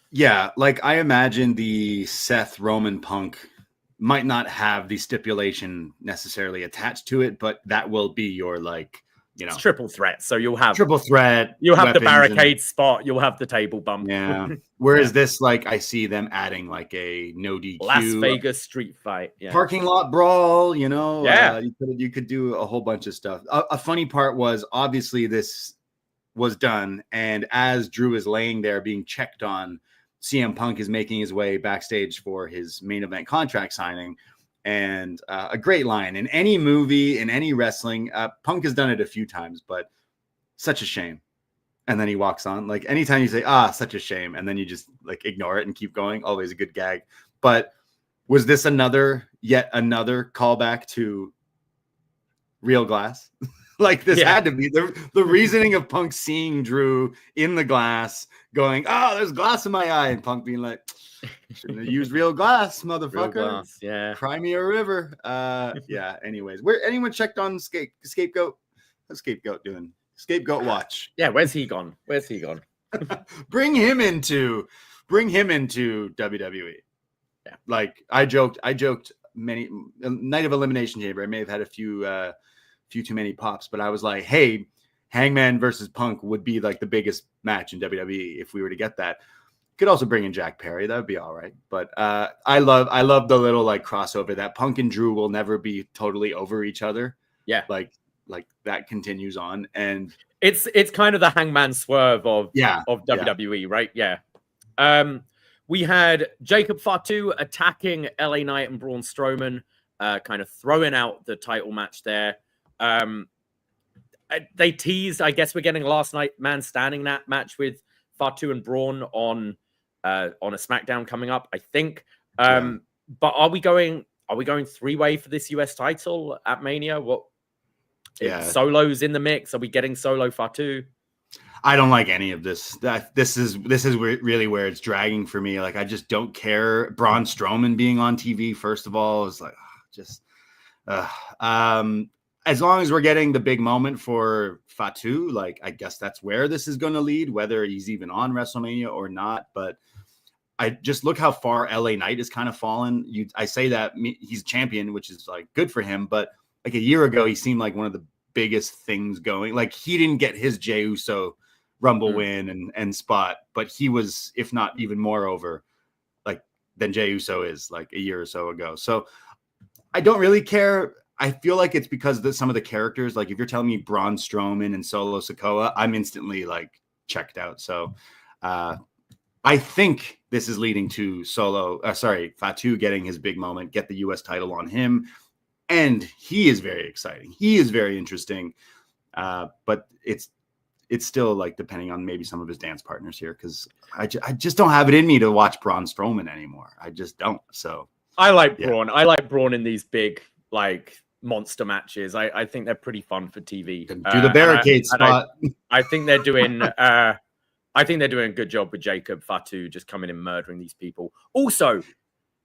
Yeah, like I imagine the Seth Roman Punk might not have the stipulation necessarily attached to it, but that will be your, like, you know, it's triple threat. So you'll have triple threat. You'll have the barricade spot. You'll have the table bump. Yeah. Whereas this, like, I see them adding like a no DQ Las Vegas street fight, parking lot brawl. You know, you could do a whole bunch of stuff. A funny part was, obviously this was done, and as Drew is laying there being checked on, CM Punk is making his way backstage for his main event contract signing. And a great line in any movie, in any wrestling. Punk has done it a few times, but such a shame. And then he walks on. Like, anytime you say, such a shame, and then you just like ignore it and keep going, always a good gag. But was this yet another callback to Real Glass? Like, this had to be the reasoning of Punk seeing Drew in the glass going, there's glass in my eye, and Punk being like, shouldn't have used real glass, motherfucker. Real glass, Cry me a river. Anyways, where anyone checked on Scapegoat? What's Scapegoat doing? Scapegoat watch. Yeah, where's he gone? Bring him into WWE. Yeah. Like, I joked many Night of Elimination Chamber. I may have had a few too many pops, but I was like, hey, Hangman versus Punk would be like the biggest match in WWE if we were to get that. Could also bring in Jack Perry. That would be all right. But I love the little like crossover that Punk and Drew will never be totally over each other. Yeah. Like that continues on. And it's kind of the Hangman swerve of WWE, right? Yeah. We had Jacob Fatu attacking LA Knight and Braun Strowman, kind of throwing out the title match there. They teased, I guess we're getting a last night man standing that match with Fatu and Braun on a SmackDown coming up, I think. But are we going 3-way for this US title at Mania? Solo's in the mix. Are we getting Solo Fatu? I don't like any of this. This is really where it's dragging for me. Like, I just don't care. Braun Strowman being on TV, first of all, is like, as long as we're getting the big moment for Fatu, like I guess that's where this is going to lead, whether he's even on WrestleMania or not. But I just look how far LA Knight has kind of fallen. I say that he's champion, which is like good for him. But like a year ago, he seemed like one of the biggest things going. Like he didn't get his Jey Uso Rumble win and spot, but he was, if not even more over, like than Jey Uso is like a year or so ago. So I don't really care. I feel like it's because some of the characters, like if you're telling me Braun Strowman and Solo Sikoa, I'm instantly like checked out. So I think this is leading to Fatu getting his big moment, get the US title on him. And he is very exciting. He is very interesting. But it's still like depending on maybe some of his dance partners here, because I just don't have it in me to watch Braun Strowman anymore. I just don't. So I like Braun. I like Braun in these big like monster matches. I think they're pretty fun for TV. Do the barricade spot. I think they're doing I think they're doing a good job with Jacob Fatu just coming and murdering these people. Also,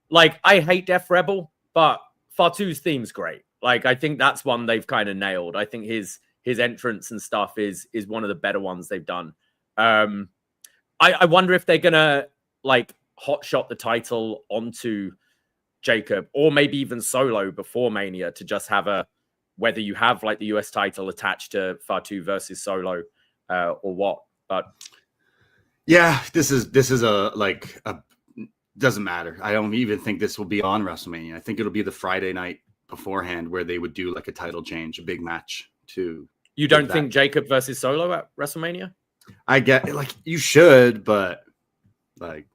like I hate Def Rebel, but Fatu's theme's great. Like I think that's one they've kind of nailed. I think his entrance and stuff is one of the better ones they've done. I wonder if they're gonna like hot shot the title onto Jacob or maybe even Solo before Mania to just have whether you have like the US title attached to Fatu versus Solo or what. But yeah, this is doesn't matter. I don't even think this will be on WrestleMania. I think it'll be the Friday night beforehand where they would do like a title change, a big match to. You don't think Jacob versus Solo at WrestleMania? I get like you should, but like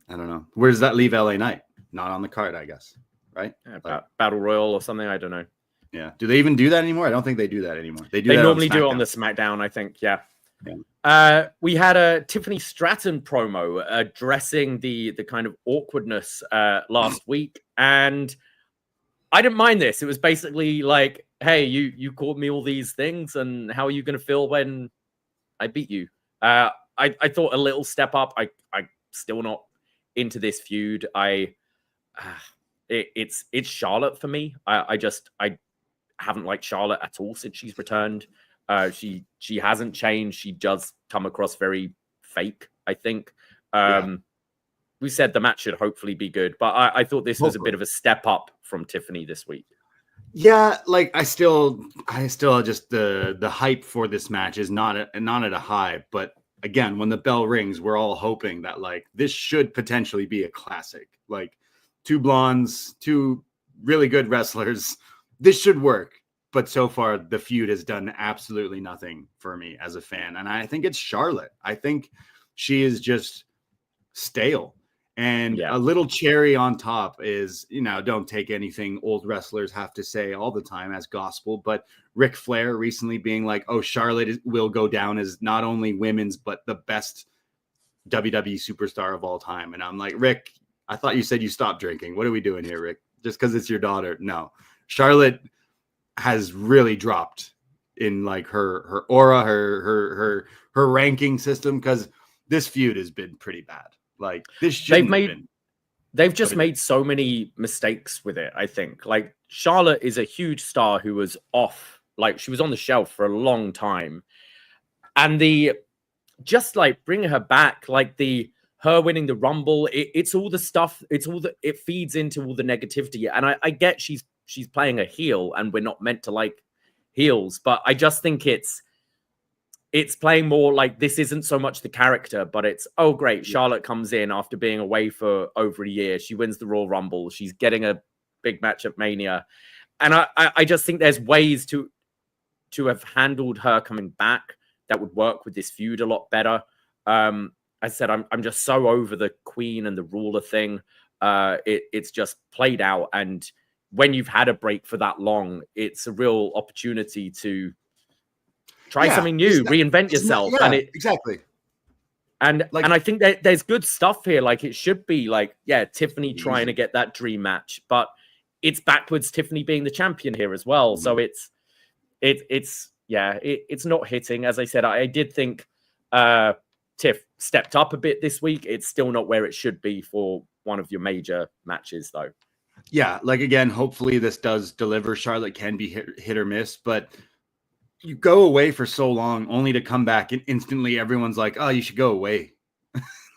I don't know. Where does that leave LA Knight? Not on the card, I guess. Right? Yeah, like, Battle Royal or something. I don't know. Yeah. Do they even do that anymore? I don't think they do that anymore. They normally do it on the SmackDown, I think. Yeah. We had a Tiffany Stratton promo addressing the kind of awkwardness last week, and I didn't mind this. It was basically like, hey, you called me all these things, and how are you going to feel when I beat you? I thought a little step up. I still not into this feud. It's Charlotte for me. I haven't liked Charlotte at all since she's returned. She hasn't changed. She does come across very fake, I think. We said the match should hopefully be good, but I thought this was a bit of a step up from Tiffany this week. Yeah, like I still just the hype for this match is not at a high, but again, when the bell rings, we're all hoping that like this should potentially be a classic. Like two blondes, two really good wrestlers. This should work. But so far, the feud has done absolutely nothing for me as a fan. And I think it's Charlotte. I think she is just stale. And a little cherry on top is, don't take anything old wrestlers have to say all the time as gospel. But Ric Flair recently being like, oh, Charlotte will go down as not only women's, but the best WWE superstar of all time. And I'm like, Rick, I thought you said you stopped drinking. What are we doing here, Rick? Just because it's your daughter? No. Charlotte has really dropped in like her aura, her ranking system, because this feud has been pretty bad. Like this they've just made so many mistakes with it. I think like Charlotte is a huge star who was off, like she was on the shelf for a long time, and just like bringing her back, like her winning the Rumble, it's all the stuff. It feeds into all the negativity, and I get she's playing a heel and we're not meant to like heels, but I just think it's playing more like this isn't so much the character, but it's, oh great, Charlotte comes in after being away for over a year. She wins the Royal Rumble. She's getting a big match at Mania. And I just think there's ways to have handled her coming back that would work with this feud a lot better. I said, I'm just so over the Queen and the ruler thing. It's just played out, and when you've had a break for that long, it's a real opportunity to try something new, reinvent yourself. Exactly. And I think that there's good stuff here. Like it should be like, Tiffany trying to get that dream match, but it's backwards Tiffany being the champion here as well. So it's not hitting. As I said, I did think Tiff stepped up a bit this week. It's still not where it should be for one of your major matches though. Yeah, like again, hopefully this does deliver. Charlotte can be hit or miss, but you go away for so long only to come back and instantly everyone's like, "Oh, you should go away."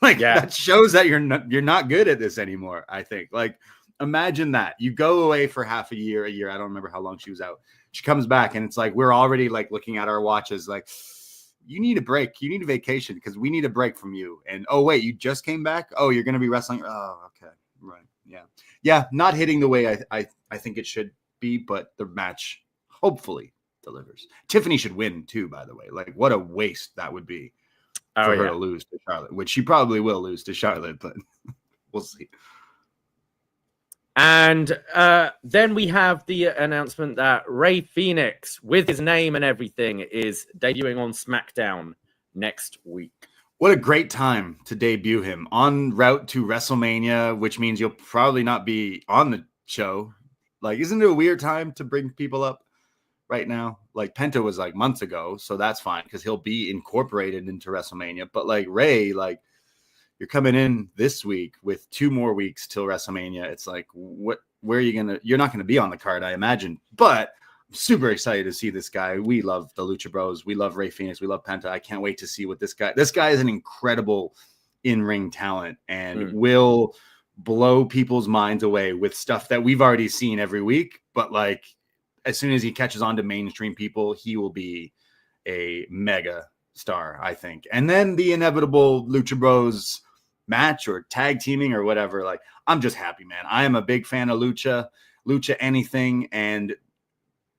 Like that shows that you're not good at this anymore, I think. Like imagine that. You go away for half a year. I don't remember how long she was out. She comes back and it's like we're already like looking at our watches like you need a break. You need a vacation because we need a break from you. And oh wait, you just came back? Oh, you're going to be wrestling. Oh, okay. Right. Yeah. Yeah, not hitting the way I think it should be, but the match hopefully delivers. Tiffany should win too, by the way. Like what a waste that would be for her to lose to Charlotte, which she probably will lose to Charlotte, but we'll see. And then we have the announcement that Rey Fenix, with his name and everything, is debuting on SmackDown next week. What a great time to debut him en route to WrestleMania, which means you'll probably not be on the show. Like, isn't it a weird time to bring people up right now? Like Penta was like months ago, so that's fine because he'll be incorporated into WrestleMania. But like Rey, like you're coming in this week with 2 more weeks till WrestleMania. It's like, where are you gonna? You're not gonna be on the card, I imagine. But I'm super excited to see this guy. We love the Lucha Bros. We love Rey Fenix. We love Penta. I can't wait to see what this guy. This guy is an incredible in-ring talent and will blow people's minds away with stuff that we've already seen every week. But like, as soon as he catches on to mainstream people, he will be a mega star, I think. And then the inevitable Lucha Bros match or tag teaming or whatever. Like, I'm just happy, man. I am a big fan of Lucha anything. And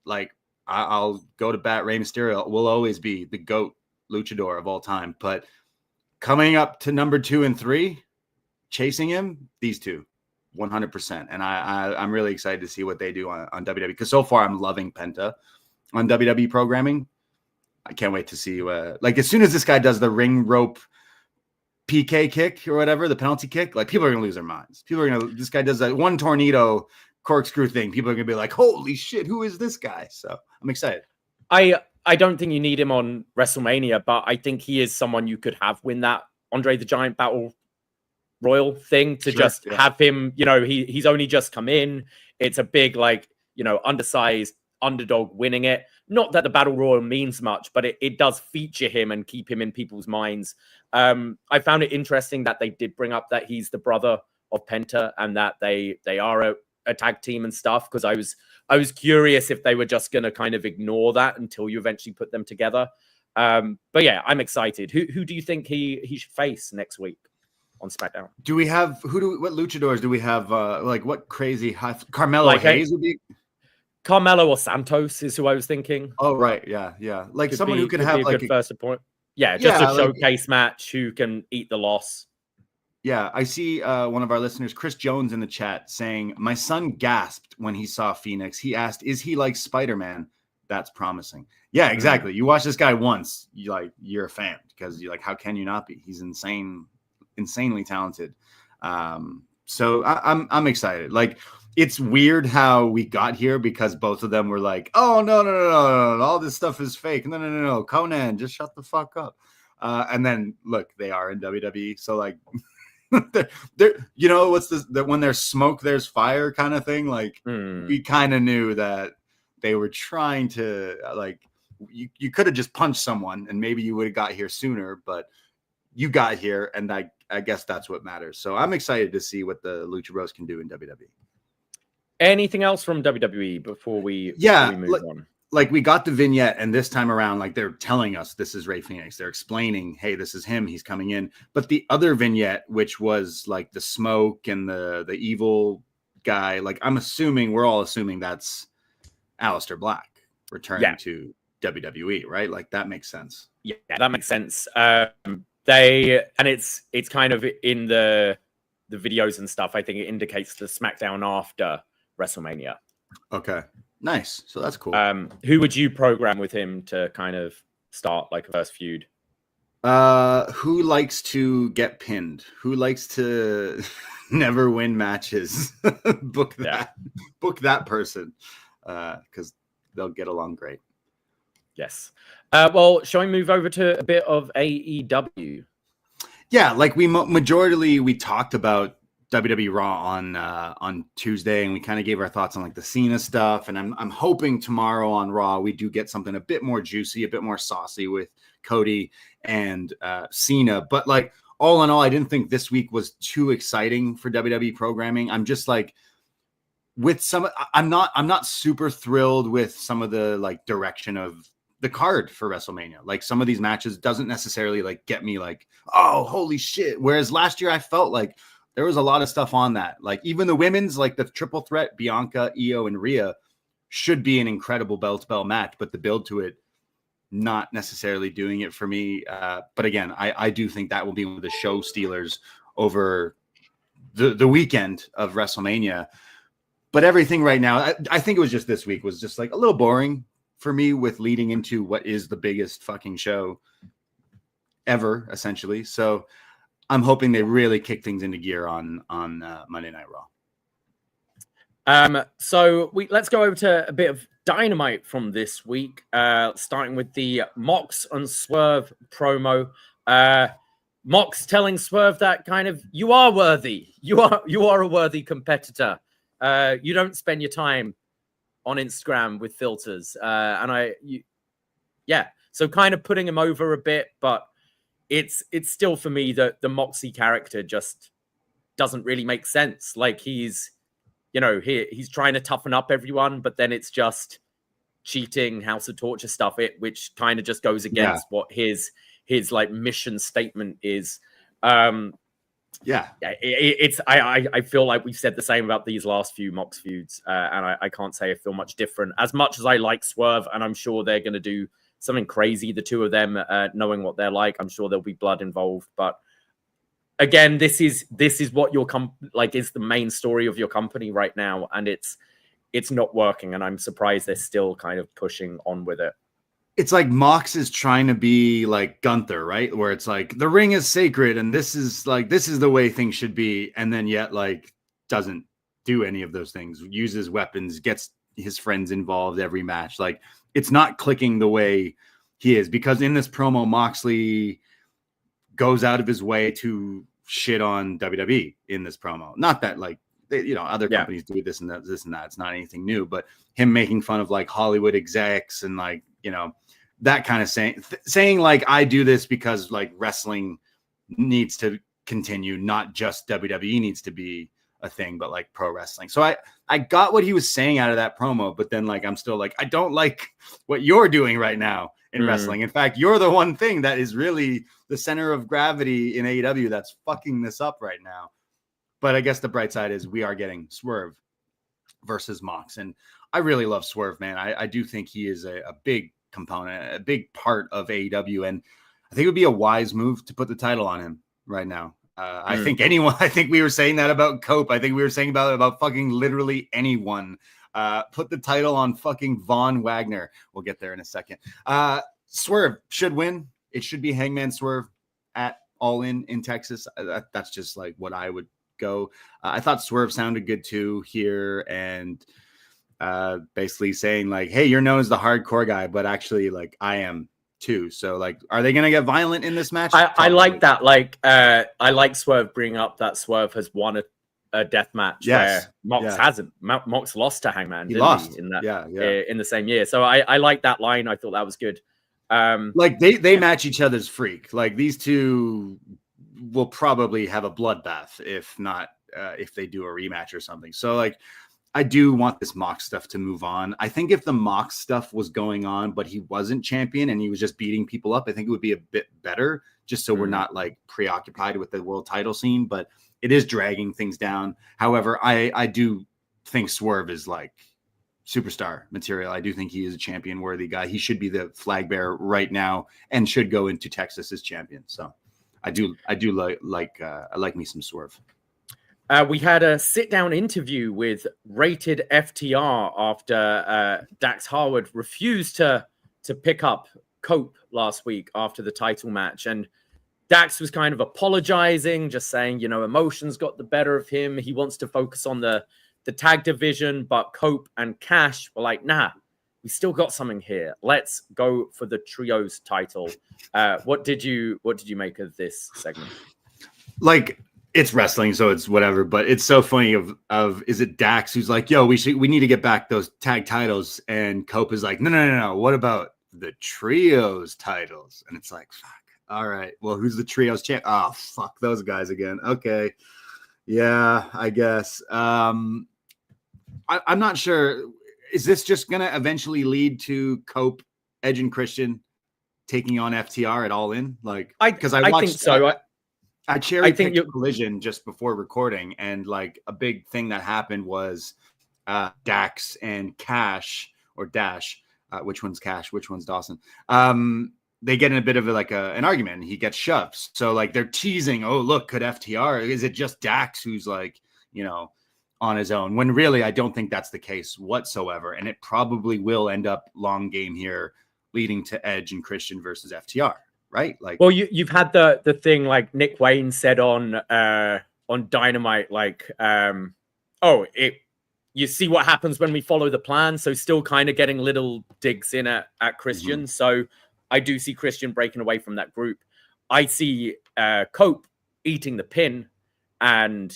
like, I'll go to bat. Rey Mysterio will always be the GOAT luchador of all time. But coming up to number 2 and 3, chasing him, these two, 100%. And I'm really excited to see what they do on WWE. Because so far, I'm loving Penta on WWE programming. I can't wait to see. Like, as soon as this guy does the ring rope PK kick or whatever, the penalty kick, like people are going to lose their minds. This guy does that one tornado corkscrew thing. People are going to be like, holy shit, who is this guy? So I'm excited. I don't think you need him on WrestleMania, but I think he is someone you could have win that Andre the Giant Battle Royal thing to have him, he's only just come in. It's a big, undersized underdog winning it. Not that the Battle Royal means much, but it does feature him and keep him in people's minds. I found it interesting that they did bring up that he's the brother of Penta and that they are a tag team and stuff, because I was curious if they were just going to kind of ignore that until you eventually put them together. But yeah, I'm excited. Who do you think he should face next week on SmackDown? Do we have what luchadors do we have? What crazy Carmelo Hayes would be? Carmelo or Santos is who I was thinking. Oh right, yeah. Like someone who could have like a good first appointment. Yeah, just a showcase match who can eat the loss. Yeah, I see one of our listeners, Chris Jones, in the chat saying, "My son gasped when he saw Phoenix. He asked, is he like Spider-Man? That's promising." Yeah, exactly. You watch this guy once, you're a fan because you're like, how can you not be? He's insanely talented. So I'm excited. Like, it's weird how we got here because both of them were like, "Oh no, all this stuff is fake. No, Conan, just shut the fuck up." And then look, they are in WWE. So like, they're what's this? That when there's smoke, there's fire kind of thing. Like we kind of knew that they were trying to you could have just punched someone and maybe you would have got here sooner, but you got here, and I guess that's what matters. So I'm excited to see what the Lucha Bros can do in WWE. Anything else from WWE before we move on? Like we got the vignette, and this time around, like they're telling us this is Rey Fenix. They're explaining, hey, this is him. He's coming in. But the other vignette, which was like the smoke and the evil guy, like we're all assuming that's Aleister Black returning to WWE, right? Like that makes sense. Yeah, that makes sense. It's kind of in the videos and stuff. I think it indicates the SmackDown after WrestleMania. Okay, nice. So that's cool. Who would you program with him to kind of start like a first feud? Who likes to get pinned? Who likes to never win matches? Book that person, because they'll get along great. Yes. Well, shall we move over to a bit of AEW? Yeah, like we talked about WWE Raw on Tuesday, and we kind of gave our thoughts on like the Cena stuff. And I'm hoping tomorrow on Raw we do get something a bit more juicy, a bit more saucy with Cody and Cena. But like all in all, I didn't think this week was too exciting for WWE programming. I'm just like with some. I'm not super thrilled with some of the like direction of the card for WrestleMania. Like some of these matches doesn't necessarily like get me like, oh, holy shit. Whereas last year I felt like there was a lot of stuff on that. Like even the women's, like the triple threat, Bianca, Io, and Rhea should be an incredible bell-to-bell match, but the build to it, not necessarily doing it for me. But again, I do think that will be one of the show stealers over the weekend of WrestleMania. But everything right now, I think it was just this week was just like a little boring for me with leading into what is the biggest fucking show ever, essentially. So I'm hoping they really kick things into gear on Monday Night Raw. So let's go over to a bit of Dynamite from this week, starting with the Mox and Swerve promo. Mox telling Swerve that kind of you are worthy, you are a worthy competitor. You don't spend your time on Instagram with filters, so kind of putting him over a bit, but it's still for me that the Moxie character just doesn't really make sense. Like he's trying to toughen up everyone, but then it's just cheating, House of Torture stuff, which kind of just goes against what his like mission statement is. I feel like we've said the same about these last few Mox feuds, and I can't say I feel much different. As much as I like Swerve, and I'm sure they're going to do something crazy, the two of them, knowing what they're like, I'm sure there'll be blood involved. But again, this is what your is the main story of your company right now, and it's not working. And I'm surprised they're still kind of pushing on with it. It's like Mox is trying to be like Gunther, right? Where it's like the ring is sacred and this is the way things should be, and then yet like doesn't do any of those things, uses weapons, gets his friends involved every match. Like it's not clicking the way he is, because in this promo, Moxley goes out of his way to shit on WWE in this promo. Not that like other companies do this and that. It's not anything new, but him making fun of like Hollywood execs and like, that kind of saying like, I do this because like wrestling needs to continue, not just WWE needs to be a thing, but like pro wrestling. So I got what he was saying out of that promo, but then like, I'm still like, I don't like what you're doing right now in wrestling. In fact, you're the one thing that is really the center of gravity in AEW that's fucking this up right now. But I guess the bright side is we are getting Swerve versus Mox. And I really love Swerve, man. I do think he is a big component, a big part of AEW. And I think it would be a wise move to put the title on him right now. I think we were saying that about Cope. I think we were saying about fucking literally anyone. Put the title on fucking Von Wagner. We'll get there in a second. Swerve should win. It should be Hangman Swerve at All In Texas. That's just like what I would go. I thought Swerve sounded good too here, and basically saying like, hey, you're known as the hardcore guy, but actually like I am too. So like, are they gonna get violent in this match? I like that. Like I like Swerve bringing up that Swerve has won a death match where Mox hasn't. Mox lost to Hangman. He lost in that in the same year. So I like that line. I thought that was good. Like they match each other's freak. Like these two will probably have a bloodbath if not if they do a rematch or something. So like I do want this Mox stuff to move on. I think if the Mox stuff was going on but he wasn't champion and he was just beating people up, I think it would be a bit better, just so we're not like preoccupied with the world title scene. But it is dragging things down. However, I do think Swerve is like superstar material. I do think he is a champion worthy guy. He should be the flag bearer right now and should go into Texas as champion. So I like me some Swerve. We had a sit-down interview with Rated FTR after Dax Harwood refused to pick up Cope last week after the title match. And Dax was kind of apologizing, just saying, emotions got the better of him. He wants to focus on the tag division, but Cope and Cash were like, nah, we still got something here. Let's go for the trios title. What did you make of this segment? Like, it's wrestling, so it's whatever. But it's so funny of is it Dax who's like, yo, we need to get back those tag titles, and Cope is like, no. What about the trios titles? And it's like, fuck. All right. Well, who's the trios champ? Oh, fuck those guys again. Okay. Yeah, I guess. I'm not sure. Is this just gonna eventually lead to Cope, Edge, and Christian taking on FTR at All In? Like, because I watched, think so. I cherry picked Collision just before recording, and like a big thing that happened was Dax and Cash or Dash. Which one's Cash? Which one's Dawson? They get in a bit of an argument, and he gets shoved. So like they're teasing, oh, look, could FTR, is it just Dax who's like, on his own? When really, I don't think that's the case whatsoever. And it probably will end up long game here leading to Edge and Christian versus FTR, right? Like, well, you've had the thing like Nick Wayne said on Dynamite, like, you see what happens when we follow the plan. So still kind of getting little digs in at Christian. So I do see Christian breaking away from that group. I see Cope eating the pin. And,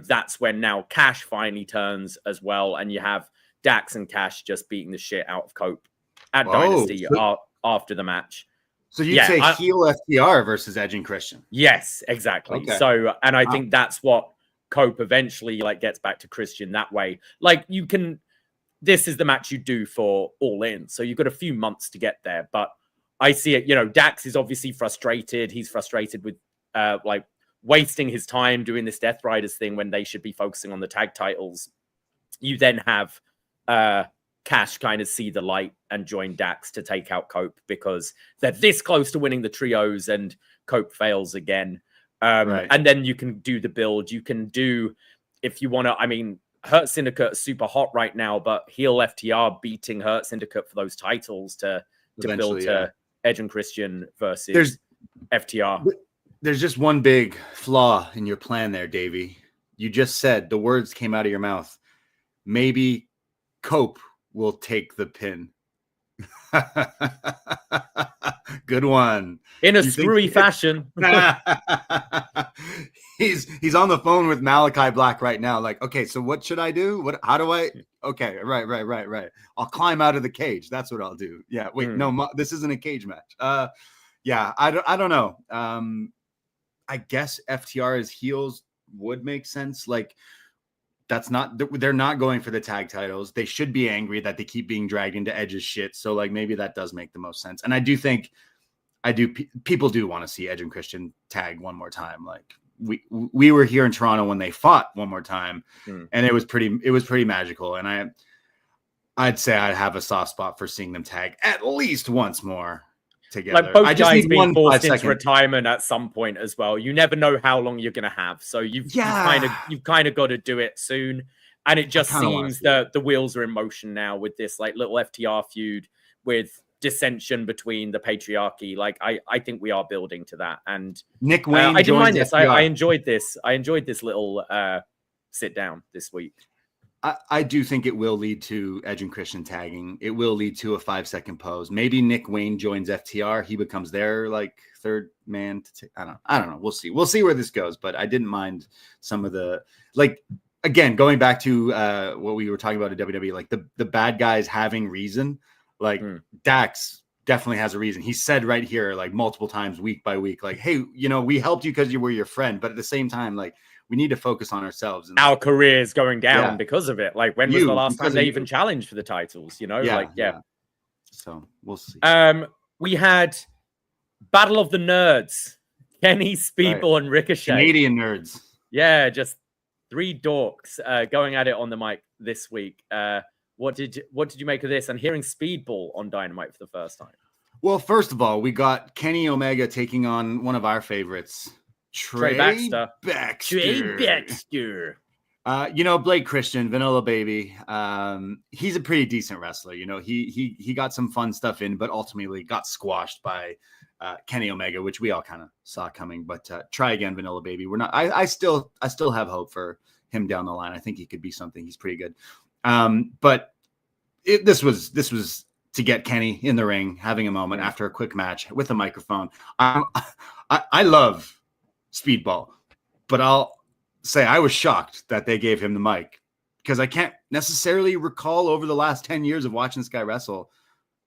that's when now Cash finally turns as well. And you have Dax and Cash just beating the shit out of Cope at Dynasty after the match. So you'd say heel FTR versus Edge and Christian? Yes, exactly. Okay. So, and I think that's what Cope eventually gets back to Christian that way. Like this is the match you do for All In. So you've got a few months to get there, but I see it, Dax is obviously frustrated. He's frustrated with wasting his time doing this Death Riders thing when they should be focusing on the tag titles. You then have Cash kind of see the light and join Dax to take out Cope because they're this close to winning the trios and Cope fails again. Right. And then you can do the build. You can do, if you want to, Hurt Syndicate is super hot right now, but heel FTR beating Hurt Syndicate for those titles to build to Edge and Christian versus FTR. There's just one big flaw in your plan there, Davie. You just said, the words came out of your mouth, maybe Cope will take the pin. Good one. In a screwy fashion. He's on the phone with Malachi Black right now. Like, okay, so what should I do? How do I? Okay, right. I'll climb out of the cage. That's what I'll do. Yeah, wait, no, this isn't a cage match. Yeah, I don't know. I guess FTR as heels would make sense. Like, they're not going for the tag titles. They should be angry that they keep being dragged into Edge's shit. So like maybe that does make the most sense. And I do think people do want to see Edge and Christian tag one more time. Like we were here in Toronto when they fought one more time, and it was pretty magical. And I'd say I'd have a soft spot for seeing them tag at least once more together. Like both guys being forced into retirement at some point as well. You never know how long you're going to have, so you've kind of got to do it soon. And it just seems that the wheels are in motion now with this like little FTR feud with dissension between the patriarchy. Like I think we are building to that. And Nick Wayne, I didn't mind this. I enjoyed this. I enjoyed this little sit down this week. I do think it will lead to Edge and Christian tagging. It will lead to a 5-second pose. Maybe Nick Wayne joins FTR. He becomes their like third man. I don't know. We'll see. We'll see where this goes. But I didn't mind some of the again, going back to what we were talking about at WWE, like the bad guys having reason. Like Dax definitely has a reason. He said right here, like multiple times, week by week, like, hey, we helped you because you were your friend. But at the same time, like, we need to focus on ourselves. And our careers going down because of it. Like, when was the last time they even challenged for the titles? So we'll see. We had Battle of the Nerds. Kenny, Speedball, and Ricochet. Canadian nerds. Yeah, just three dorks going at it on the mic this week. What did you make of this? And hearing Speedball on Dynamite for the first time. Well, first of all, we got Kenny Omega taking on one of our favorites, Trey Baxter. Blake Christian, Vanilla Baby. He's a pretty decent wrestler. He got some fun stuff in, but ultimately got squashed by Kenny Omega, which we all kind of saw coming. But try again, Vanilla Baby. We're not. I still have hope for him down the line. I think he could be something. He's pretty good. But this was to get Kenny in the ring, having a moment after a quick match with a microphone. I love Speedball, but say I was shocked that they gave him the mic, because I can't necessarily recall over the last 10 years of watching this guy wrestle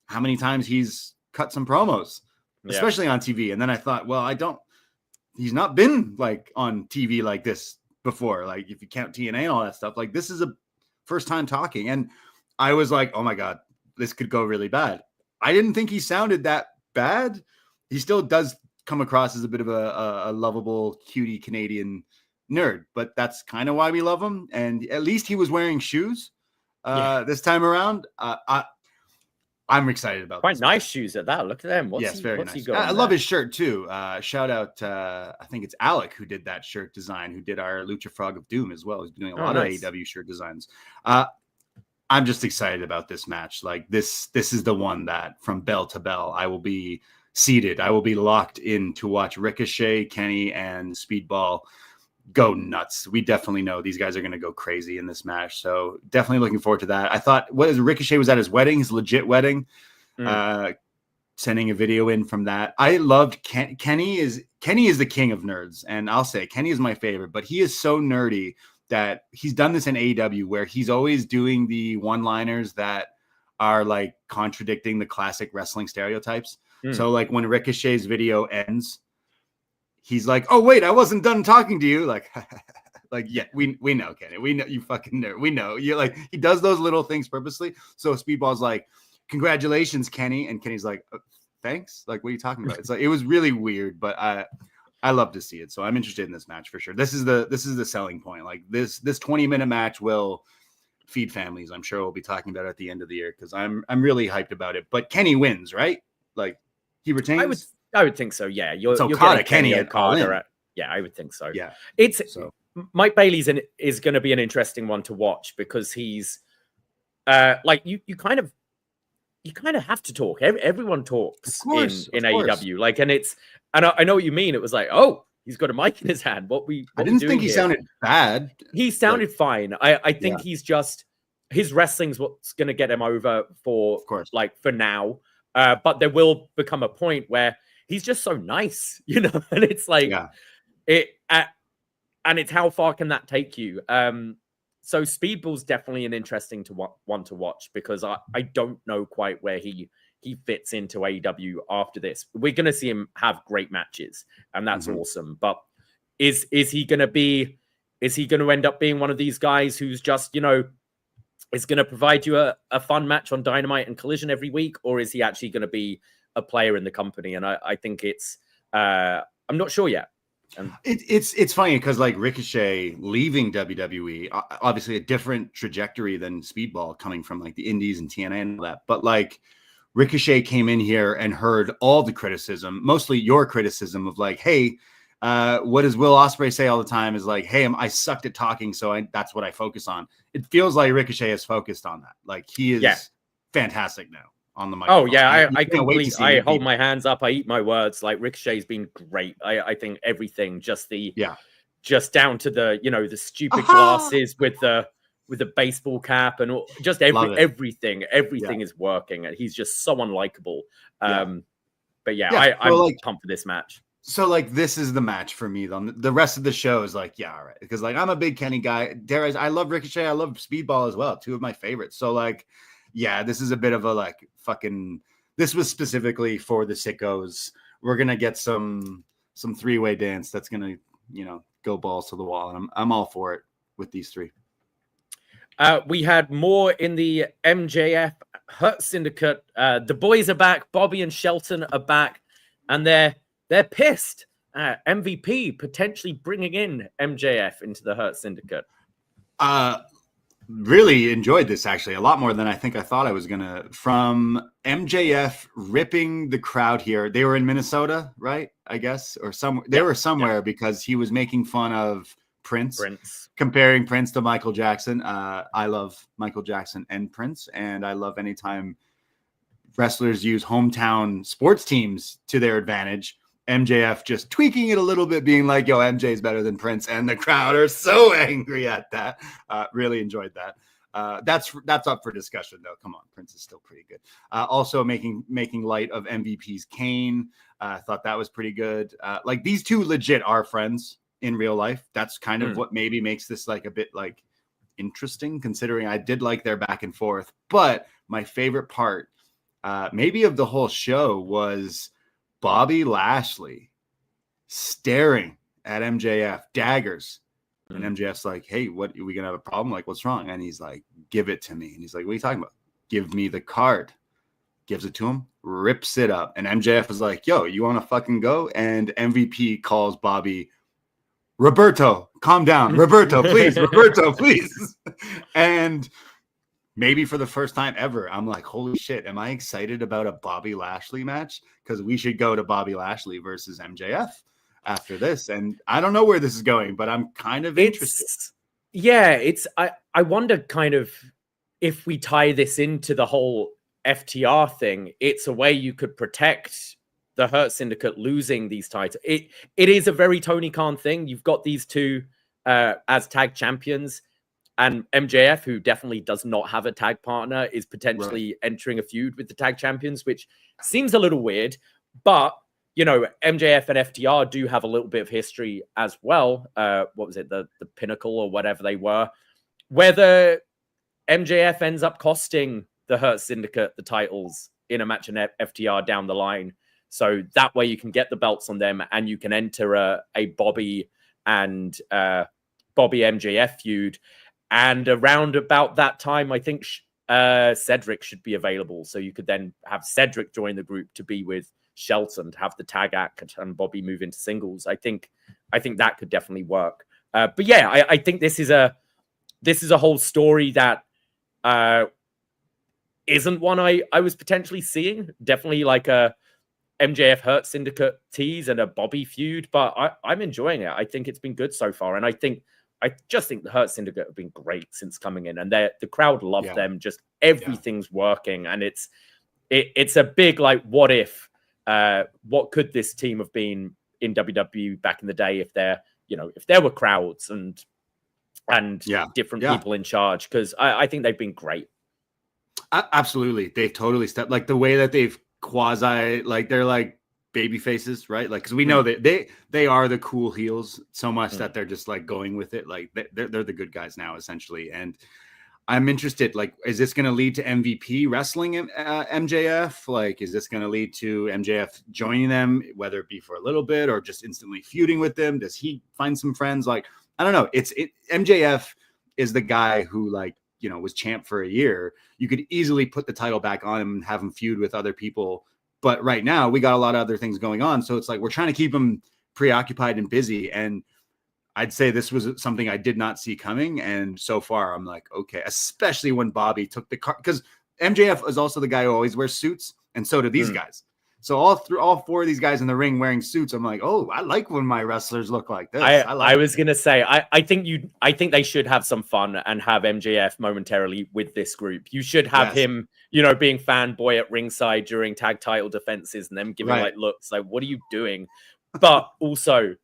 how many times he's cut some promos, especially on TV. And then I thought, well, he's not been like on TV like this before. Like if you count TNA and all that stuff, like this is a first time talking. And I was like, oh my God, this could go really bad. I didn't think he sounded that bad. He still does come across as a bit of a lovable, cutie Canadian nerd, but that's kind of why we love him. And at least he was wearing shoes this time around. I'm excited about quite nice shoes at that. Look at them. What's very nice. I love his shirt too. Shout out, I think it's Alec who did that shirt design, who did our Lucha Frog of Doom as well. He's doing a lot of AEW shirt designs. I'm just excited about this match. Like this is the one that from bell to bell, I will be seated. I will be locked in to watch Ricochet, Kenny, and Speedball go nuts. We definitely know these guys are going to go crazy in this match. So definitely looking forward to that. I thought Ricochet was at his wedding, his legit wedding, sending a video in from that. I loved Kenny is the king of nerds. And I'll say Kenny is my favorite, but he is so nerdy that he's done this in AEW where he's always doing the one-liners that are like contradicting the classic wrestling stereotypes. So like when Ricochet's video ends, he's like, oh, wait, I wasn't done talking to you. Like, yeah, we know, Kenny. We know you fucking nerd. We know. You're like, he does those little things purposely. So Speedball's like, congratulations, Kenny. And Kenny's like, thanks. Like, what are you talking about? It's like, it was really weird, but I love to see it. So I'm interested in this match for sure. This is the selling point. Like this 20-minute match will feed families. I'm sure we'll be talking about it at the end of the year because I'm really hyped about it. But Kenny wins, right? Like he retains. I would think so. Yeah, you're Okada, Kenny, Okada. Yeah, I would think so. Yeah, Mike Bailey's is going to be an interesting one to watch because he's like you kind of have to talk. Everyone talks in AEW. Like, and I know what you mean. It was like, oh, he's got a mic in his hand. I didn't think he sounded bad. He sounded fine. I think he's just his wrestling's what's going to get him over for now. But there will become a point where he's just so nice, you know, and it's like and it's how far can that take you? So Speedball's definitely an interesting one to watch because I don't know quite where he fits into AEW after this. We're going to see him have great matches, and that's awesome. But is he going to end up being one of these guys who's just, you know, is going to provide you a fun match on Dynamite and Collision every week, or is he actually going to be a player in the company? And I think it's I'm not sure yet. It's funny because like Ricochet leaving WWE, obviously a different trajectory than Speedball coming from like the Indies and TNA and all that. But like Ricochet came in here and heard all the criticism, mostly your criticism of like, hey, what does Will Ospreay say all the time is like, hey, I sucked at talking, so that's what I focus on. It feels like Ricochet is focused on that. Like he is fantastic now on the microphone. Oh yeah, I hold my hands up. I eat my words. Like Ricochet's been great. I think everything, just down to the, you know, the stupid glasses with the baseball cap and all, just everything is working, and he's just so unlikable. But I'm pumped for this match. So like this is the match for me. The rest of the show is like, all right, because like I'm a big Kenny guy. I love Ricochet. I love Speedball as well. Two of my favorites. So like, yeah, this is a bit of a like fucking. This was specifically for the sickos. We're gonna get some three-way dance that's gonna, you know, go balls to the wall, and I'm all for it with these three. We had more in the MJF Hurt Syndicate. The boys are back. Bobby and Shelton are back, and they're pissed. MVP potentially bringing in MJF into the Hurt Syndicate. Really enjoyed this actually a lot more than I think I thought I was gonna. From MJF ripping the crowd here. They were in Minnesota, right? I guess, or were somewhere because he was making fun of Prince, comparing Prince to Michael Jackson. I love Michael Jackson and Prince, and I love anytime wrestlers use hometown sports teams to their advantage. MJF just tweaking it a little bit, being like, yo, MJ's better than Prince, and the crowd are so angry at that. Really enjoyed that. That's up for discussion though. Come on, Prince is still pretty good. Also making light of MVP's Kane. Thought that was pretty good. Like these two legit are friends in real life. That's kind of what maybe makes this like a bit like interesting, considering I did like their back and forth. But my favorite part maybe of the whole show was Bobby Lashley staring at MJF, daggers. And MJF's like, hey, what, are we gonna have a problem? Like, what's wrong? And he's like, give it to me. And he's like, what are you talking about? Give me the card. Gives it to him, rips it up. And MJF is like, yo, you want to fucking go? And MVP calls Bobby, Roberto, calm down. Roberto, please. Roberto, please. And maybe for the first time ever, I'm like, holy shit, am I excited about a Bobby Lashley match? Because we should go to Bobby Lashley versus MJF after this. And I don't know where this is going, but I'm kind of interested. I wonder kind of if we tie this into the whole FTR thing, it's a way you could protect the Hurt Syndicate losing these titles. It is a very Tony Khan thing. You've got these two as tag champions, and MJF, who definitely does not have a tag partner, is potentially entering a feud with the tag champions, which seems a little weird. But, you know, MJF and FTR do have a little bit of history as well. What was it? The Pinnacle or whatever they were. Whether MJF ends up costing the Hurt Syndicate the titles in a match in FTR down the line. So that way you can get the belts on them and you can enter a Bobby and Bobby MJF feud. And around about that time, I think Cedric should be available. So you could then have Cedric join the group to be with Shelton, to have the tag act and Bobby move into singles. I think that could definitely work. But yeah, I think this is a whole story that isn't one I was potentially seeing. Definitely like a MJF Hurt Syndicate tease and a Bobby feud, but I'm enjoying it. I think it's been good so far, and I just think the Hurt Syndicate have been great since coming in, and the crowd loved them. Just everything's working, and it's a big like what if, what could this team have been in WWE back in the day if there were crowds and different people in charge, because I think they've been great. Absolutely, they've totally stepped, like the way that they've quasi, like they're like baby faces, right? Like, because we know that they are the cool heels so much that they're just like going with it, like they're the good guys now essentially. And I'm interested, like, is this going to lead to MVP wrestling MJF? Like, is this going to lead to MJF joining them, whether it be for a little bit or just instantly feuding with them? Does he find some friends? Like, I don't know. MJF is the guy who, like, you know, was champ for a year. You could easily put the title back on him and have him feud with other people. But right now we got a lot of other things going on. So it's like, we're trying to keep him preoccupied and busy. And I'd say this was something I did not see coming. And so far I'm like, okay, especially when Bobby took the car, because MJF is also the guy who always wears suits. And so do these guys. So all four of these guys in the ring wearing suits, I'm like, oh, I like when my wrestlers look like this. I was gonna say, I think they should have some fun and have MJF momentarily with this group. You should have him, you know, being fanboy at ringside during tag title defenses and them giving like looks like, what are you doing? But also,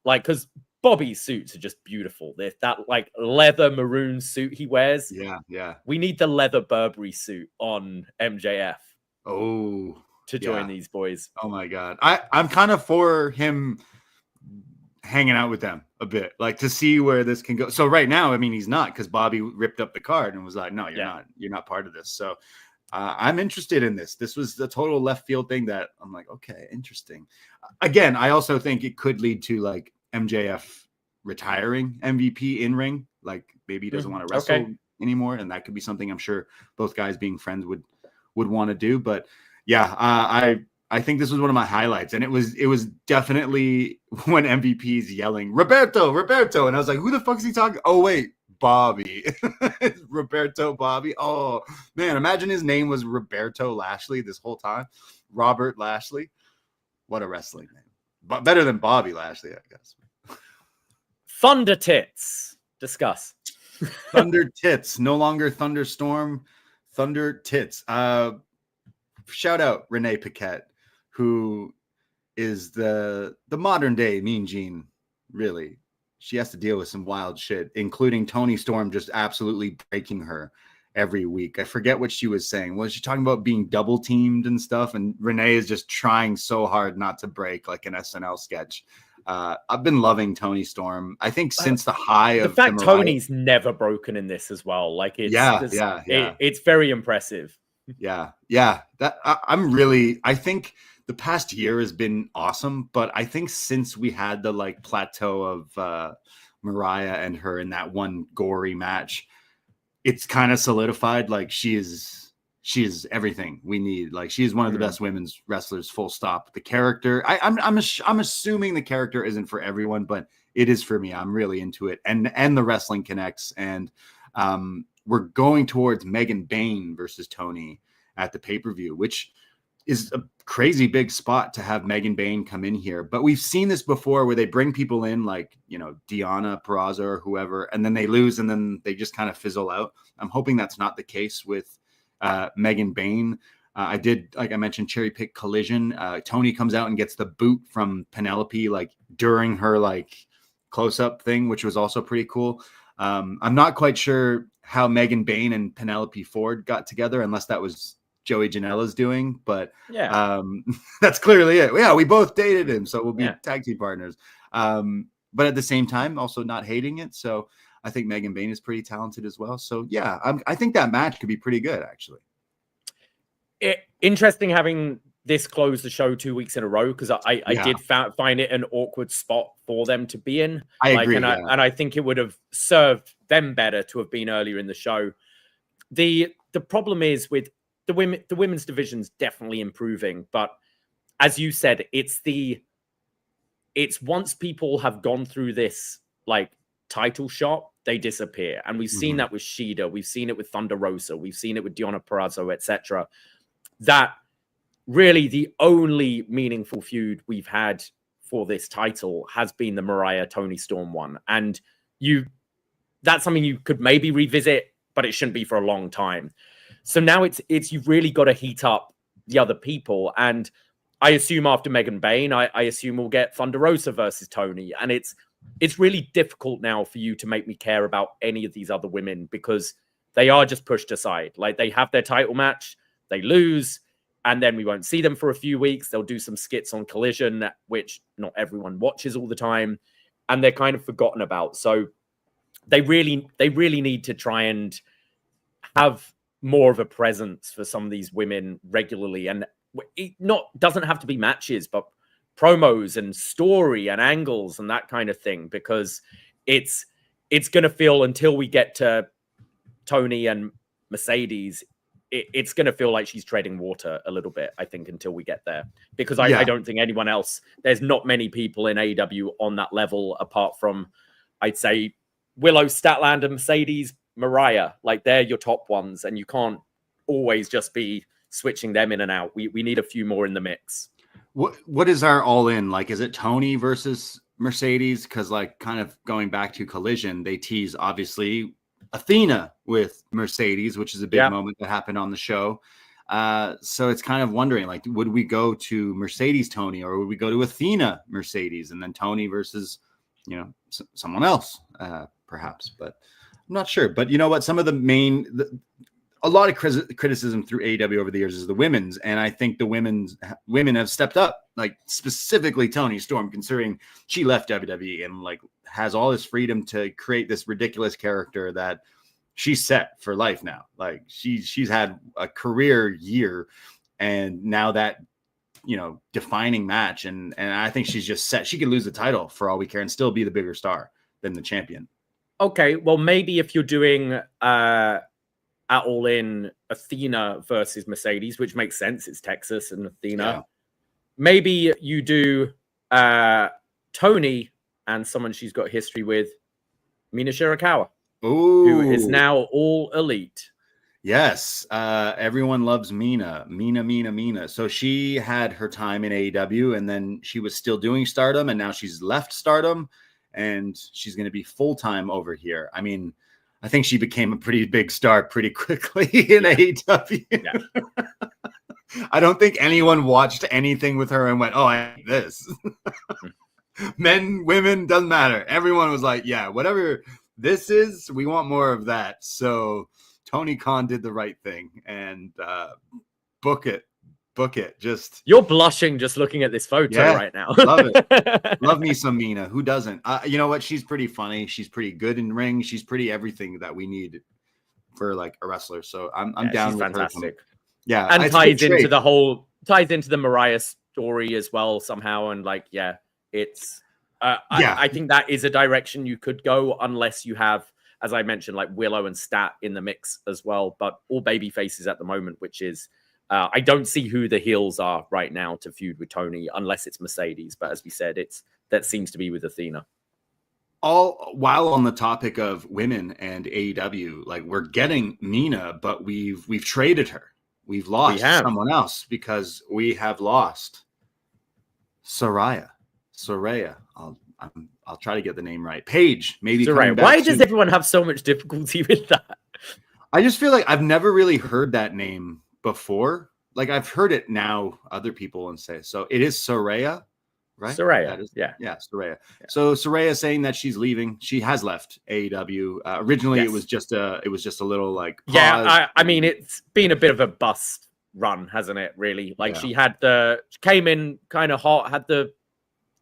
like, because Bobby's suits are just beautiful. There's that like leather maroon suit he wears. Yeah. We need the leather Burberry suit on MJF. Oh. To join these boys. Oh my God. I'm kind of for him hanging out with them a bit, like to see where this can go. So right now, I mean, he's not, because Bobby ripped up the card and was like, no, you're not part of this. So I'm interested in this. This was the total left field thing that I'm like, okay, interesting. Again, I also think it could lead to like MJF retiring MVP in ring. Like maybe he doesn't want to wrestle anymore. And that could be something I'm sure both guys being friends would want to do. But yeah, I think this was one of my highlights, and it was definitely when MVP's yelling Roberto, and I was like, who the fuck is he talking? Oh wait, Bobby, Roberto Bobby. Oh man, imagine his name was Roberto Lashley this whole time, Robert Lashley. What a wrestling name, but better than Bobby Lashley, I guess. Thunder Tits, discuss. Thunder Tits, no longer Thunderstorm, Thunder Tits. Shout out Renee Paquette, who is the modern day Mean Gene. Really, she has to deal with some wild shit, including Tony Storm just absolutely breaking her every week. I forget what she was saying. Was she talking about being double teamed and stuff? And Renee is just trying so hard not to break, like an SNL sketch. I've been loving Toni Storm. I think since the high of the fact Mariah... Tony's never broken in this as well. Like it's very impressive. Yeah. That I think the past year has been awesome, but I think since we had the like plateau of Mariah and her in that one gory match, it's kind of solidified. Like she is everything we need. Like she is one of the best women's wrestlers, full stop. The character, I'm assuming the character isn't for everyone, but it is for me. I'm really into it, and the wrestling connects, and we're going towards Megan Bayne versus Toni at the pay-per-view, which is a crazy big spot to have Megan Bayne come in here. But we've seen this before where they bring people in like, Deonna Purrazzo or whoever, and then they lose and then they just kind of fizzle out. I'm hoping that's not the case with Megan Bayne. I did, like I mentioned, cherry pick Collision. Toni comes out and gets the boot from Penelope, like during her like close-up thing, which was also pretty cool. I'm not quite sure how Megan Bayne and Penelope Ford got together, unless that was Joey Janela's doing, but that's clearly it. Yeah, we both dated him, so we'll be tag team partners. But at the same time, also not hating it. So I think Megan Bayne is pretty talented as well. So yeah, I think that match could be pretty good, actually. Interesting having this close the show 2 weeks in a row, because I did find it an awkward spot for them to be in. I agree, and I think it would have served them better to have been earlier in the show. The problem is with the women's division's definitely improving, but as you said, it's once people have gone through this like title shot, they disappear. And we've seen that with Shida, we've seen it with Thunder Rosa, we've seen it with Deonna Purrazzo, etc. That really the only meaningful feud we've had for this title has been the Mariah Toni Storm one. And that's something you could maybe revisit, but it shouldn't be for a long time. So now it's you've really got to heat up the other people. And I assume after Megan Bayne, I assume we'll get Thunder Rosa versus Toni. And it's really difficult now for you to make me care about any of these other women, because they are just pushed aside. Like they have their title match, they lose, and then we won't see them for a few weeks. They'll do some skits on Collision, which not everyone watches all the time, and they're kind of forgotten about. So they really need to try and have more of a presence for some of these women regularly. And it doesn't have to be matches, but promos and story and angles and that kind of thing, because it's going to feel, until we get to Toni and Mercedes, it's going to feel like she's treading water a little bit, I think, until we get there, because I don't think anyone else, there's not many people in AEW on that level apart from, I'd say, Willow, Statlander, and Mercedes, Mariah. Like they're your top ones, and you can't always just be switching them in and out. We need a few more in the mix. What is our all in? Like, is it Toni versus Mercedes? Because like kind of going back to Collision, they tease obviously Athena with Mercedes, which is a big moment that happened on the show. So it's kind of wondering, like, would we go to Mercedes Toni, or would we go to Athena Mercedes and then Toni versus, someone else, perhaps? But I'm not sure. But you know what? Some of a lot of criticism through AEW over the years is the women's, and I think the women have stepped up, like specifically Toni Storm, considering she left WWE and like has all this freedom to create this ridiculous character that she's set for life now. Like she's had a career year, and now that defining match, and I think she's just set. She could lose the title for all we care and still be the bigger star than the champion. Okay, well maybe if you're doing at All In Athena versus Mercedes, which makes sense, it's Texas and Athena. Yeah. Maybe you do Toni and someone she's got history with, Mina Shirakawa, who is now All Elite. Yes, everyone loves Mina. So she had her time in AEW, and then she was still doing Stardom, and now she's left Stardom, and she's going to be full-time over here. I mean, I think she became a pretty big star pretty quickly in AEW. Yeah. I don't think anyone watched anything with her and went, "Oh, I hate this." Men, women, doesn't matter. Everyone was like, "Yeah, whatever this is, we want more of that." So Tony Khan did the right thing and book it. Book it. Just you're blushing just looking at this photo right now. Love it. Love me some Mina. Who doesn't? You know what? She's pretty funny. She's pretty good in ring. She's pretty everything that we need for like a wrestler. So I'm down with fantastic. Her. Yeah, and ties into the Mariah story as well somehow. And like, it's I think that is a direction you could go unless you have, as I mentioned, like Willow and Stat in the mix as well. But all baby faces at the moment, which is. I don't see who the heels are right now to feud with Tony unless it's Mercedes. But as we said, that seems to be with Athena. All while on the topic of women and AEW, like we're getting Mina, but we've traded her. We've lost someone else because we have lost Soraya. I'll try to get the name right. Paige, maybe. Soraya. Why does everyone have so much difficulty with that? I just feel like I've never really heard that name before. Like I've heard it now, other people and say so. It is Soraya, right? Soraya, yeah, Soraya. Yeah. So Soraya saying that she's leaving. She has left AEW. Originally, it was just a little like pause. I mean, it's been a bit of a bust run, hasn't it? Really, like she came in kind of hot, had the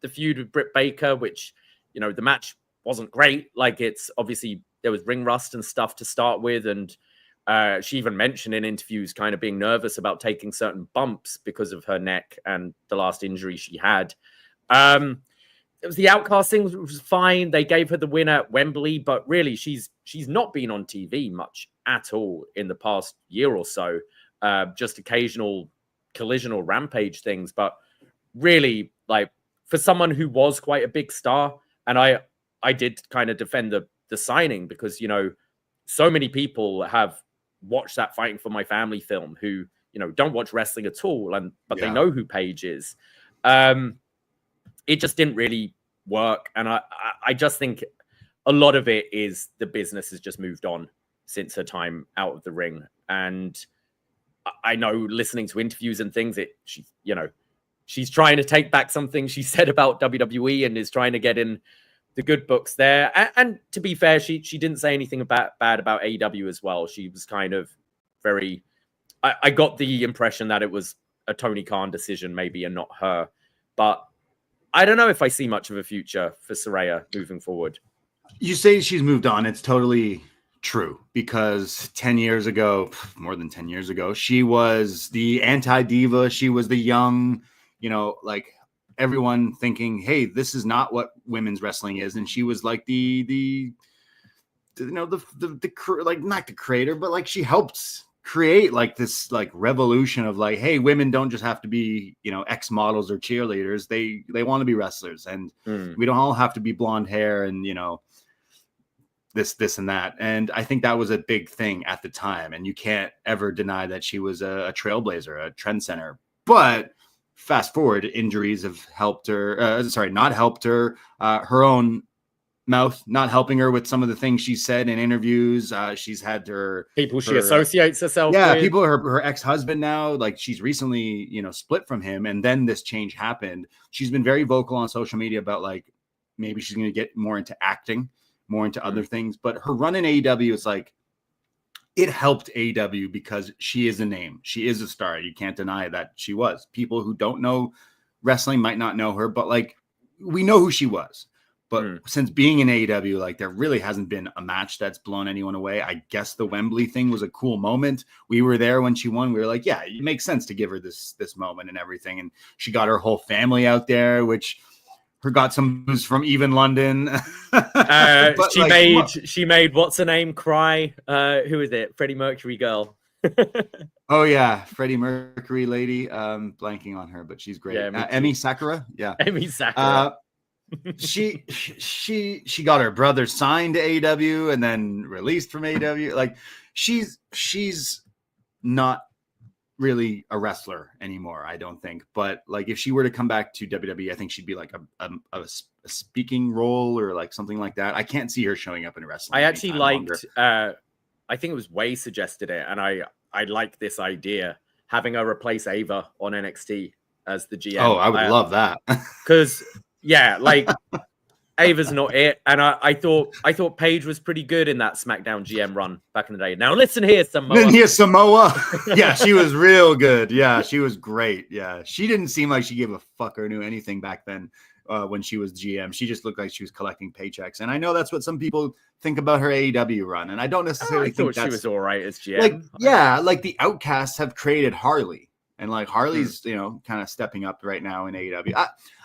feud with Britt Baker, which the match wasn't great. Like it's obviously there was ring rust and stuff to start with, and. She even mentioned in interviews kind of being nervous about taking certain bumps because of her neck and the last injury she had. It was the outcasting, which was fine. They gave her the win at Wembley, but really she's not been on TV much at all in the past year or so. Just occasional Collision or Rampage things, but really like for someone who was quite a big star, and I did kind of defend the signing because so many people have watched that Fighting for My Family film who don't watch wrestling at all, but they know who Paige is. It just didn't really work, and I just think a lot of it is the business has just moved on since her time out of the ring. And I know listening to interviews and things, she's trying to take back something she said about WWE and is trying to get in the good books there. And to be fair, she didn't say anything bad about AEW as well. She was kind of very... I got the impression that it was a Tony Khan decision maybe and not her. But I don't know if I see much of a future for Soraya moving forward. You say she's moved on. It's totally true because 10 years ago, more than 10 years ago, she was the anti-diva. She was the young, like... everyone thinking, hey, this is not what women's wrestling is. And she was like the not the creator, but like she helped create like this like revolution of like, hey, women don't just have to be, ex models or cheerleaders. They want to be wrestlers, and we don't all have to be blonde hair and, this and that. And I think that was a big thing at the time. And you can't ever deny that she was a trailblazer, a trend center. But fast forward, injuries have helped her. Not helped her. Her own mouth not helping her with some of the things she said in interviews. She's had her people she associates herself with. People, her ex-husband now, like she's recently, split from him. And then this change happened. She's been very vocal on social media about like, maybe she's going to get more into acting, more into other things. But her run in AEW is like, it helped AEW because she is a name. She is a star. You can't deny that she was. People who don't know wrestling might not know her, but like we know who she was. But since being in AEW, like there really hasn't been a match that's blown anyone away. I guess the Wembley thing was a cool moment. We were there when she won. We were like, yeah, it makes sense to give her this moment and everything. And she got her whole family out there, which got some news from even London. She made what's her name cry. Who is it? Freddie Mercury girl. Oh yeah, Freddie Mercury lady. Blanking on her, but she's great. Emi Sakura. Yeah, Emi Sakura. She got her brother signed to AEW and then released from AEW. Like she's not really a wrestler anymore, I don't think. But like if she were to come back to WWE, I think she'd be like a speaking role or like something like that. I can't see her showing up in wrestling. I actually liked I think it was Way suggested it, and I like this idea, having her replace Ava on NXT as the GM. Oh, I would love that. Because like Ava's not it. And I thought Paige was pretty good in that SmackDown GM run back in the day. Now listen here, Samoa. Then here's Samoa. Yeah, she was real good. Yeah, she was great. Yeah, she didn't seem like she gave a fuck or knew anything back then when she was GM. She just looked like she was collecting paychecks. And I know that's what some people think about her AEW run. And I don't necessarily think she was all right as GM. Like, yeah, like the Outcasts have created Harley. And like Harley's, kind of stepping up right now in AEW.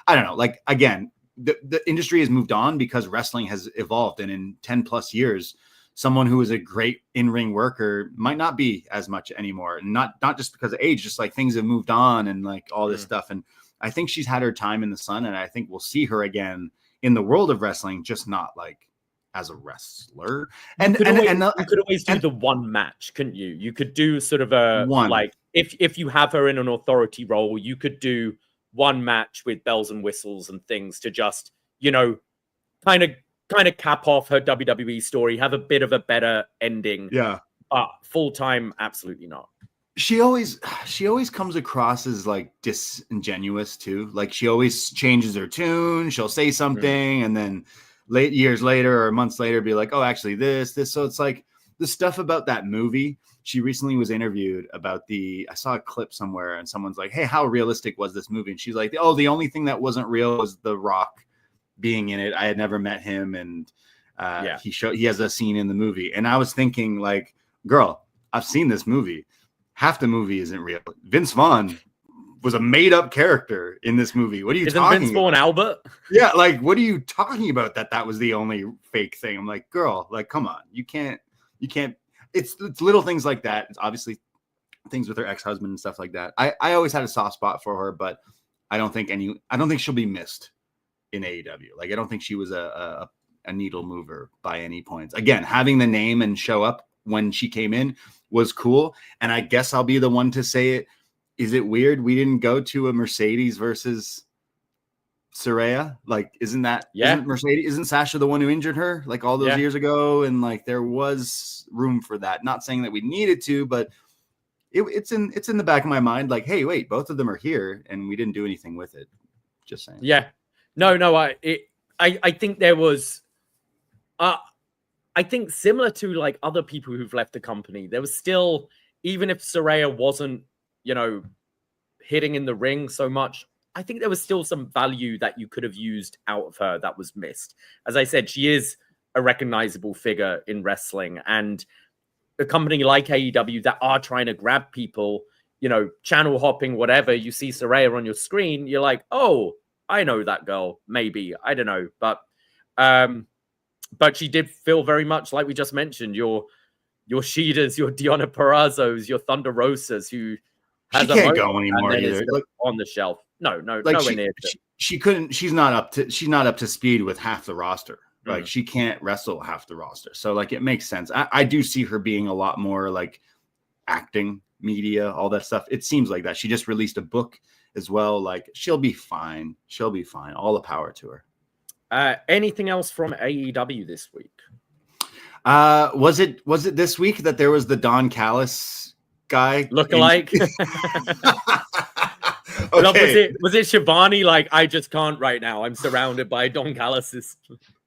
I don't know. Like, again, the industry has moved on because wrestling has evolved. And in 10 plus years, someone who is a great in-ring worker might not be as much anymore. Not just because of age, just like things have moved on and like all this stuff. And I think she's had her time in the sun. And I think we'll see her again in the world of wrestling, just not like as a wrestler. And you could always do the one match, couldn't you? You could do sort of a one, like if you have her in an authority role, you could do one match with bells and whistles and things to just, kind of cap off her WWE story, have a bit of a better ending. Yeah. Full time, absolutely not. She always comes across as like disingenuous too. Like she always changes her tune. She'll say something and then years later or months later be like, oh, actually this. So it's like the stuff about that movie. She recently was interviewed about I saw a clip somewhere and someone's like, hey, how realistic was this movie? And she's like, oh, the only thing that wasn't real was The Rock being in it. I had never met him. And he has a scene in the movie. And I was thinking like, girl, I've seen this movie. Half the movie isn't real. Vince Vaughn was a made up character in this movie. What are you talking about? Isn't Vince Vaughn Albert? Yeah. Like, what are you talking about? That was the only fake thing. I'm like, girl, like, come on. You can't. It's little things like that. It's obviously things with her ex-husband and stuff like that. I always had a soft spot for her, but I don't think she'll be missed in AEW. Like I don't think she was a needle mover by any points. Again, having the name and show up when she came in was cool. And I guess I'll be the one to say it. Is it weird we didn't go to a Mercedes versus Saraya? Like, isn't Sasha the one who injured her like all those years ago? And like there was room for that. Not saying that we needed to, but it's in the back of my mind. Like, hey, wait, both of them are here, and we didn't do anything with it. Just saying. Yeah, no. I think there was. I think similar to like other people who've left the company, there was still, even if Saraya wasn't, hitting in the ring so much, I think there was still some value that you could have used out of her that was missed. As I said, she is a recognizable figure in wrestling, and a company like AEW that are trying to grab people, channel hopping, whatever, you see Saraya on your screen, you're like, oh, I know that girl, maybe, I don't know. But she did feel very much like we just mentioned, your Shidas, your Deonna Purrazos, your Thunder Rosas, who has she can't go anymore either. Like, on the shelf. No, like nowhere near. She couldn't. She's not up to speed with half the roster. Like she can't wrestle half the roster. So like it makes sense. I do see her being a lot more like acting, media, all that stuff. It seems like that. She just released a book as well. Like she'll be fine. She'll be fine. All the power to her. Anything else from AEW this week? Was it this week that there was the Don Callis guy lookalike? Okay. Was it Shivani? Like, I just can't right now. I'm surrounded by Don Callis's.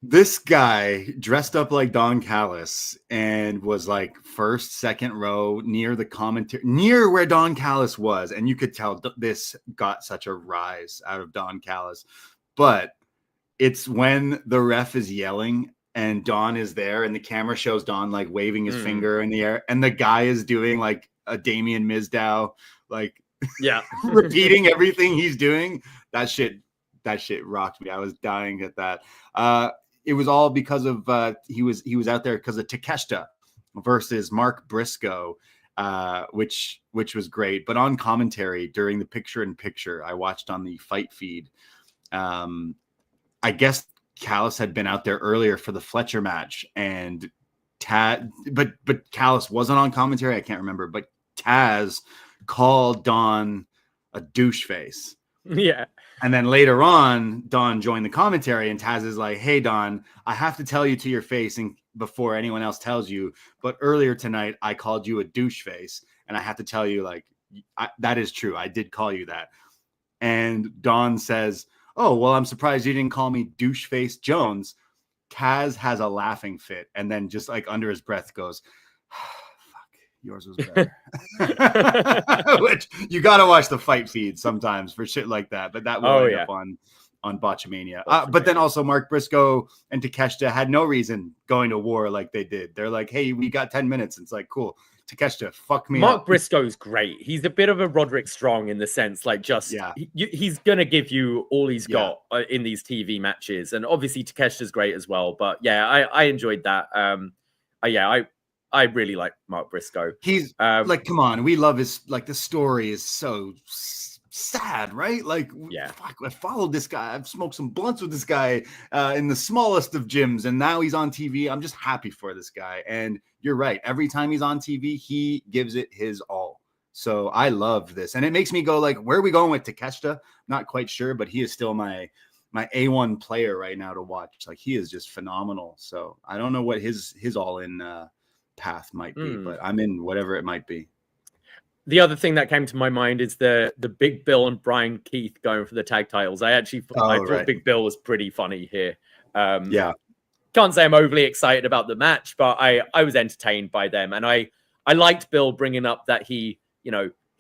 This guy dressed up like Don Callis and was like first, second row near the commentary, near where Don Callis was. And you could tell this got such a rise out of Don Callis. But it's when the ref is yelling and Don is there and the camera shows Don like waving his finger in the air. And the guy is doing like a Damian Mizdow, like, repeating everything he's doing. That shit rocked me. I was dying at that. It was all because of he was out there because of Takeshita versus Mark Briscoe, which was great. But on commentary during the picture-in-picture, I watched on the fight feed. I guess Callis had been out there earlier for the Fletcher match, and but Callis wasn't on commentary. I can't remember, but Taz called Don a douche face. Yeah. And then later on, Don joined the commentary and Taz is like, hey, Don, I have to tell you to your face and before anyone else tells you, but earlier tonight, I called you a douche face. And I have to tell you, like, that is true. I did call you that. And Don says, oh, well, I'm surprised you didn't call me douche face Jones. Kaz has a laughing fit and then just like under his breath goes, fuck, yours was better. Which you got to watch the fight feed sometimes for shit like that. But that will end up on Botchamania. But then also Mark Briscoe and Takeshita had no reason going to war like they did. They're like, hey, we got 10 minutes. It's like, cool. Takeshita, fuck me Mark up. Briscoe's great. He's a bit of a Roderick Strong in the sense, like he's going to give you all he's got in these TV matches. And obviously Takeshita's great as well. But yeah, I enjoyed that. I really like Mark Briscoe. He's like, come on, we love his, like the story is so sad, right? Like, fuck, I followed this guy. I've smoked some blunts with this guy in the smallest of gyms, and now he's on TV. I'm just happy for this guy. And you're right. Every time he's on TV, he gives it his all. So I love this, and it makes me go like, where are we going with Takeshita? Not quite sure, but he is still my A1 player right now to watch. Like, he is just phenomenal. So I don't know what his all in path might be, but I'm in whatever it might be. The other thing that came to my mind is the Big Bill and Brian Keith going for the tag titles. I thought Big Bill was pretty funny here. Can't say I'm overly excited about the match, but I was entertained by them, and I liked Bill bringing up that he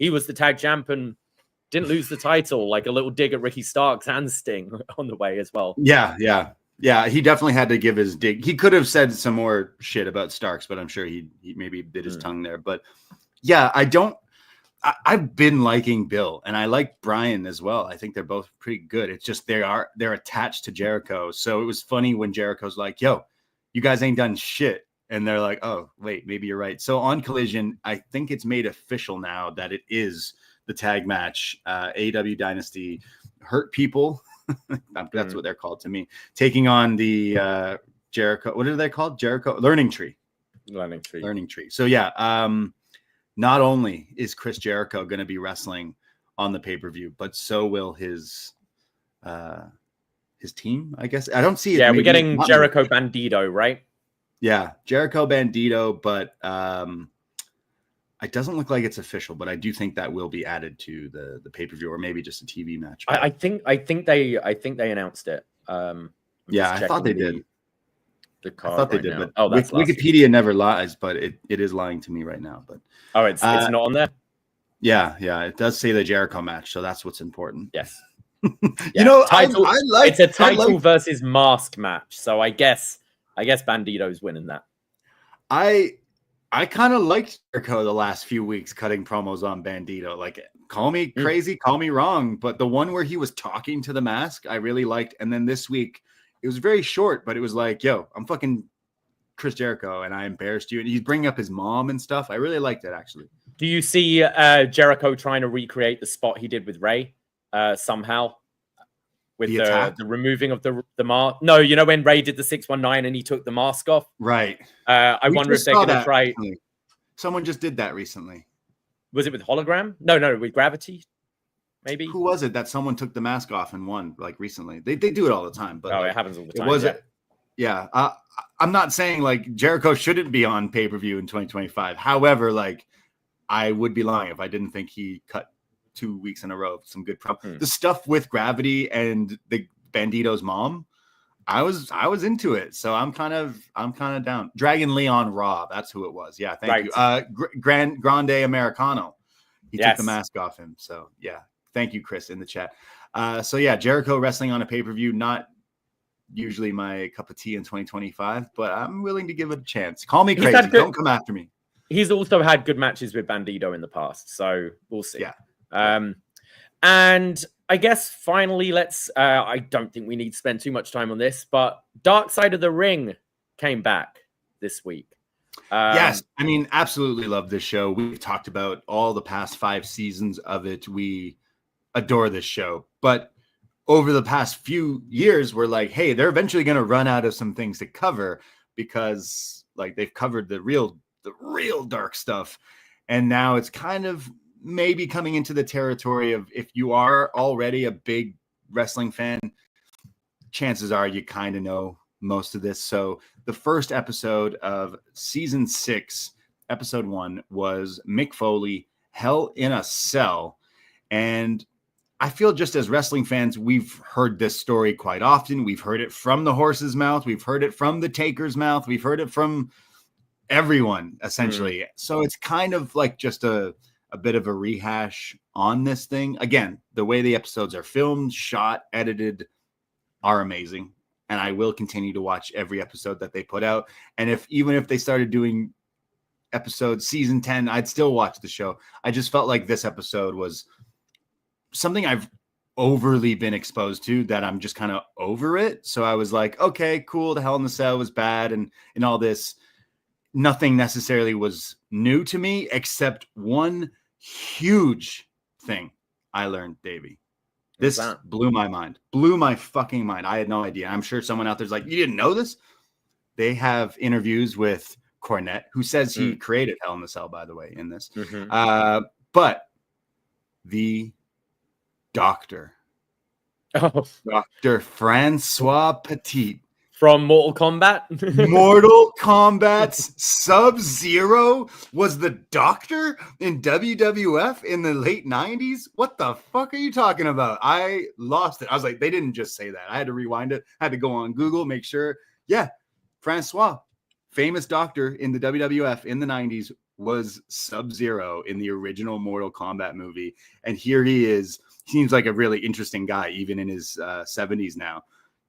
was the tag champ and didn't lose the title, like a little dig at Ricky Starks and Sting on the way as well. Yeah, he definitely had to give his dig. He could have said some more shit about Starks, but I'm sure he maybe bit his tongue there. But yeah, I've been liking Bill, and I like Brian as well. I think they're both pretty good. It's just they're attached to Jericho. So it was funny when Jericho's like, yo, you guys ain't done shit. And they're like, oh, wait, maybe you're right. So on Collision, I think it's made official now that it is the tag match, AEW Dynasty Hurt People. That's what they're called to me. Taking on the Jericho. What are they called? Jericho Learning Tree. Learning Tree. So yeah, not only is Chris Jericho going to be wrestling on the pay-per-view, but so will his team, I guess. I don't see it. Yeah, we're getting Jericho Bandito, right? Yeah, Jericho Bandito, but it doesn't look like it's official, but I do think that will be added to the pay-per-view, or maybe just a TV match. I think they announced it. I thought they did. The card I thought they did, now. but that's Wikipedia never lies, but it is lying to me right now. But it's not on there. Yeah, it does say the Jericho match, so that's what's important. Yes. Title. It's a title versus mask match, so I guess Bandito's winning that. I kind of liked Jericho the last few weeks cutting promos on Bandito. Like, call me crazy, call me wrong, but the one where he was talking to the mask, I really liked. And then this week, it was very short, but it was like, yo, I'm fucking Chris Jericho, and I embarrassed you. And he's bringing up his mom and stuff. I really liked it, actually. Do you see Jericho trying to recreate the spot he did with Ray somehow? With the removing of the mask. No, when Ray did the 619 and he took the mask off. Right. I wonder if they're going to try. Someone just did that recently. Was it with Hologram? No, with Gravity. Maybe. Who was it that someone took the mask off and won like recently? They do it all the time, but it happens all the time. It was it. Yeah. I'm not saying like Jericho shouldn't be on pay-per-view in 2025. However, like I would be lying if I didn't think he cut 2 weeks in a row some good the stuff with Gravity and the Bandito's mom. I was into it, so I'm kind of down. Dragon Leon Raw, that's who it was. Yeah, thank you. Grande Americano. He took the mask off him. So yeah, thank you, Chris, in the chat. So yeah, Jericho wrestling on a pay-per-view, not usually my cup of tea in 2025, but I'm willing to give it a chance. Call me crazy, don't come after me. He's also had good matches with Bandito in the past, so we'll see. Yeah. And I guess finally, I don't think we need to spend too much time on this, but Dark Side of the Ring came back this week. Yes, I mean, absolutely love this show. We've talked about all the past 5 seasons of it. We adore this show, but over the past few years, we're like, hey, they're eventually going to run out of some things to cover because like they've covered the real dark stuff. And now it's kind of maybe coming into the territory of, if you are already a big wrestling fan, chances are you kind of know most of this. So the first episode of season 6, episode 1, was Mick Foley, Hell in a Cell. And I feel just as wrestling fans, we've heard this story quite often. We've heard it from the horse's mouth. We've heard it from the taker's mouth. We've heard it from everyone, essentially. So it's kind of like just a bit of a rehash on this thing. Again, the way the episodes are filmed, shot, edited are amazing. And I will continue to watch every episode that they put out. And even if they started doing season 10, I'd still watch the show. I just felt like this episode was something I've overly been exposed to, that I'm just kind of over it. So I was like, okay, cool. The Hell in the Cell was bad and all this. Nothing necessarily was new to me, except one huge thing I learned, Davie. This blew my mind. Blew my fucking mind. I had no idea. I'm sure someone out there's like, you didn't know this? They have interviews with Cornette, who says he created Hell in the Cell, by the way, in this. But the Doctor. Dr. Francois Petit. From Mortal Kombat? Mortal Kombat's Sub-Zero was the Doctor in WWF in the late 90s? What the fuck are you talking about? I lost it. I was like, they didn't just say that. I had to rewind it. I had to go on Google, make sure. Yeah, Francois, famous doctor in the WWF in the 90s, was Sub-Zero in the original Mortal Kombat movie. And here he is. Seems like a really interesting guy, even in his 70s now.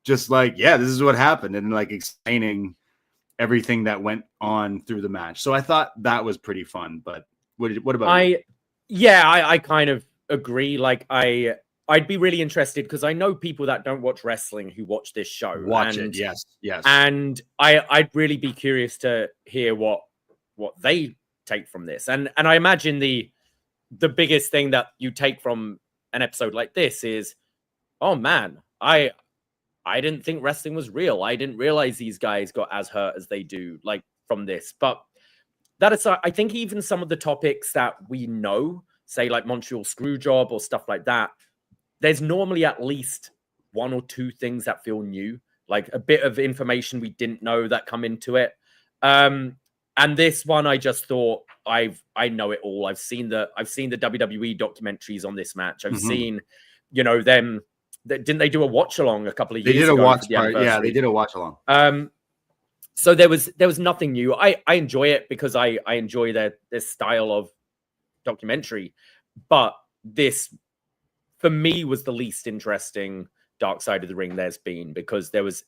Just like, yeah, this is what happened. And like explaining everything that went on through the match. So I thought that was pretty fun. But what about you? I kind of agree. Like I'd be really interested because I know people that don't watch wrestling who watch this show. Watch it, yes. And I'd really be curious to hear what they take from this. And I imagine the biggest thing that you take from an episode like this is, oh man, I didn't think wrestling was real. I didn't realize these guys got as hurt as they do, like from this. But that aside, I think even some of the topics that we know, say like Montreal Screwjob or stuff like that, there's normally at least one or two things that feel new, like a bit of information we didn't know that come into it. And this one, I just thought I know it all. I've seen the WWE documentaries on this match. I've seen, them. Didn't they do a watch along a couple of years ago? They did a watch part. Yeah, they did a watch along. So there was nothing new. I enjoy it because I enjoy this style of documentary. But this, for me, was the least interesting Dark Side of the Ring there's been, because there was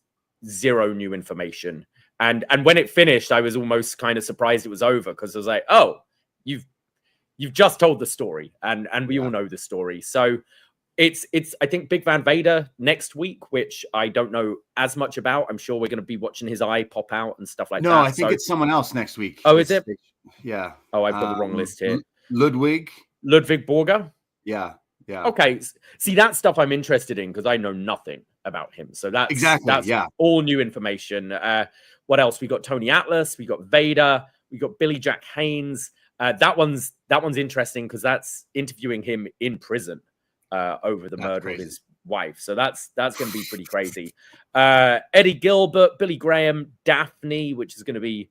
zero new information. And when it finished, I was almost kind of surprised it was over, because I was like, oh, you've just told the story, and we all know the story. So it's I think Big Van Vader next week, which I don't know as much about. I'm sure we're going to be watching his eye pop out and stuff like that. No, I think it's someone else next week. Oh, is it? Yeah. Oh, I've got the wrong list here. Ludwig Borger? Yeah. Okay. See, that stuff I'm interested in because I know nothing about him. So that's all new information. What else? We got Tony Atlas, we got Vader, we got Billy Jack Haynes. That one's interesting because that's interviewing him in prison over the murder of his wife. So that's going to be pretty crazy. Eddie Gilbert, Billy Graham, Daphne, which is going to be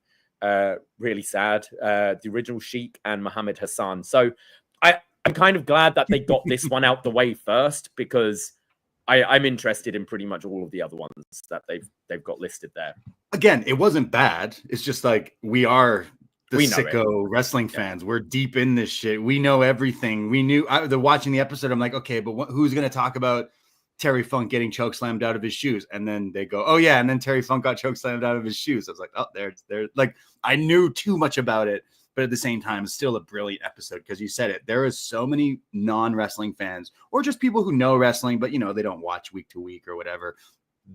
really sad. The original Sheik, and Muhammad Hassan. So I'm kind of glad that they got this one out the way first, because I'm interested in pretty much all of the other ones that they've got listed there. Again, it wasn't bad. It's just like we are the sicko wrestling fans. We're deep in this shit. We know everything. We knew watching the episode. I'm like, okay, but who's going to talk about Terry Funk getting chokeslammed out of his shoes? And then they go, oh yeah, and then Terry Funk got chokeslammed out of his shoes. I was like, oh, there. Like, I knew too much about it. But at the same time, it's still a brilliant episode, because you said it. There is so many non-wrestling fans, or just people who know wrestling, but they don't watch week to week or whatever,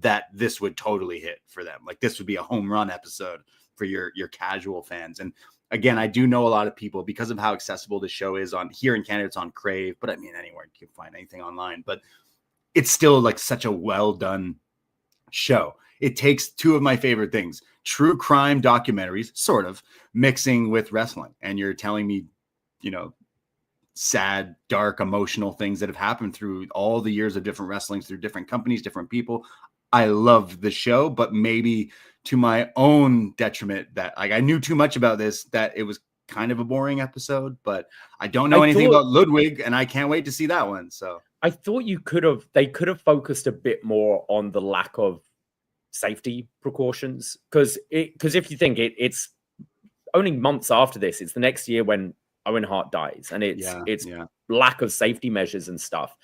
that this would totally hit for them. Like, this would be a home run episode for your casual fans. And again, I do know a lot of people, because of how accessible the show is on here in Canada. It's on Crave, but I mean, anywhere you can find anything online. But it's still like such a well done show. It takes two of my favorite things: true crime documentaries, sort of, mixing with wrestling. And you're telling me, sad, dark, emotional things that have happened through all the years of different wrestlings, through different companies, different people. I love the show, but maybe to my own detriment, that I knew too much about this, that it was kind of a boring episode. But I don't know anything about Ludwig, and I can't wait to see that one. So I thought they could have focused a bit more on the lack of safety precautions, because if you think it's only months after this, it's the next year when Owen Hart dies, and it's lack of safety measures and stuff.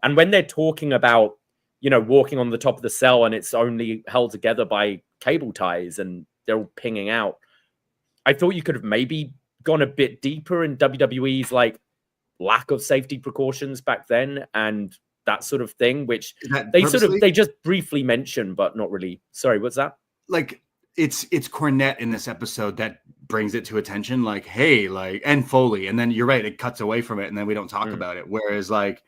And when they're talking about, you know, walking on the top of the cell and it's only held together by cable ties and they're all pinging out, I thought you could have maybe gone a bit deeper in WWE's like lack of safety precautions back then and that sort of thing, which they just briefly mention, but not really. Sorry, what's that? Like it's Cornette in this episode that brings it to attention, like, hey, like, and Foley, and then you're right, it cuts away from it, and then we don't talk about it. Whereas, like,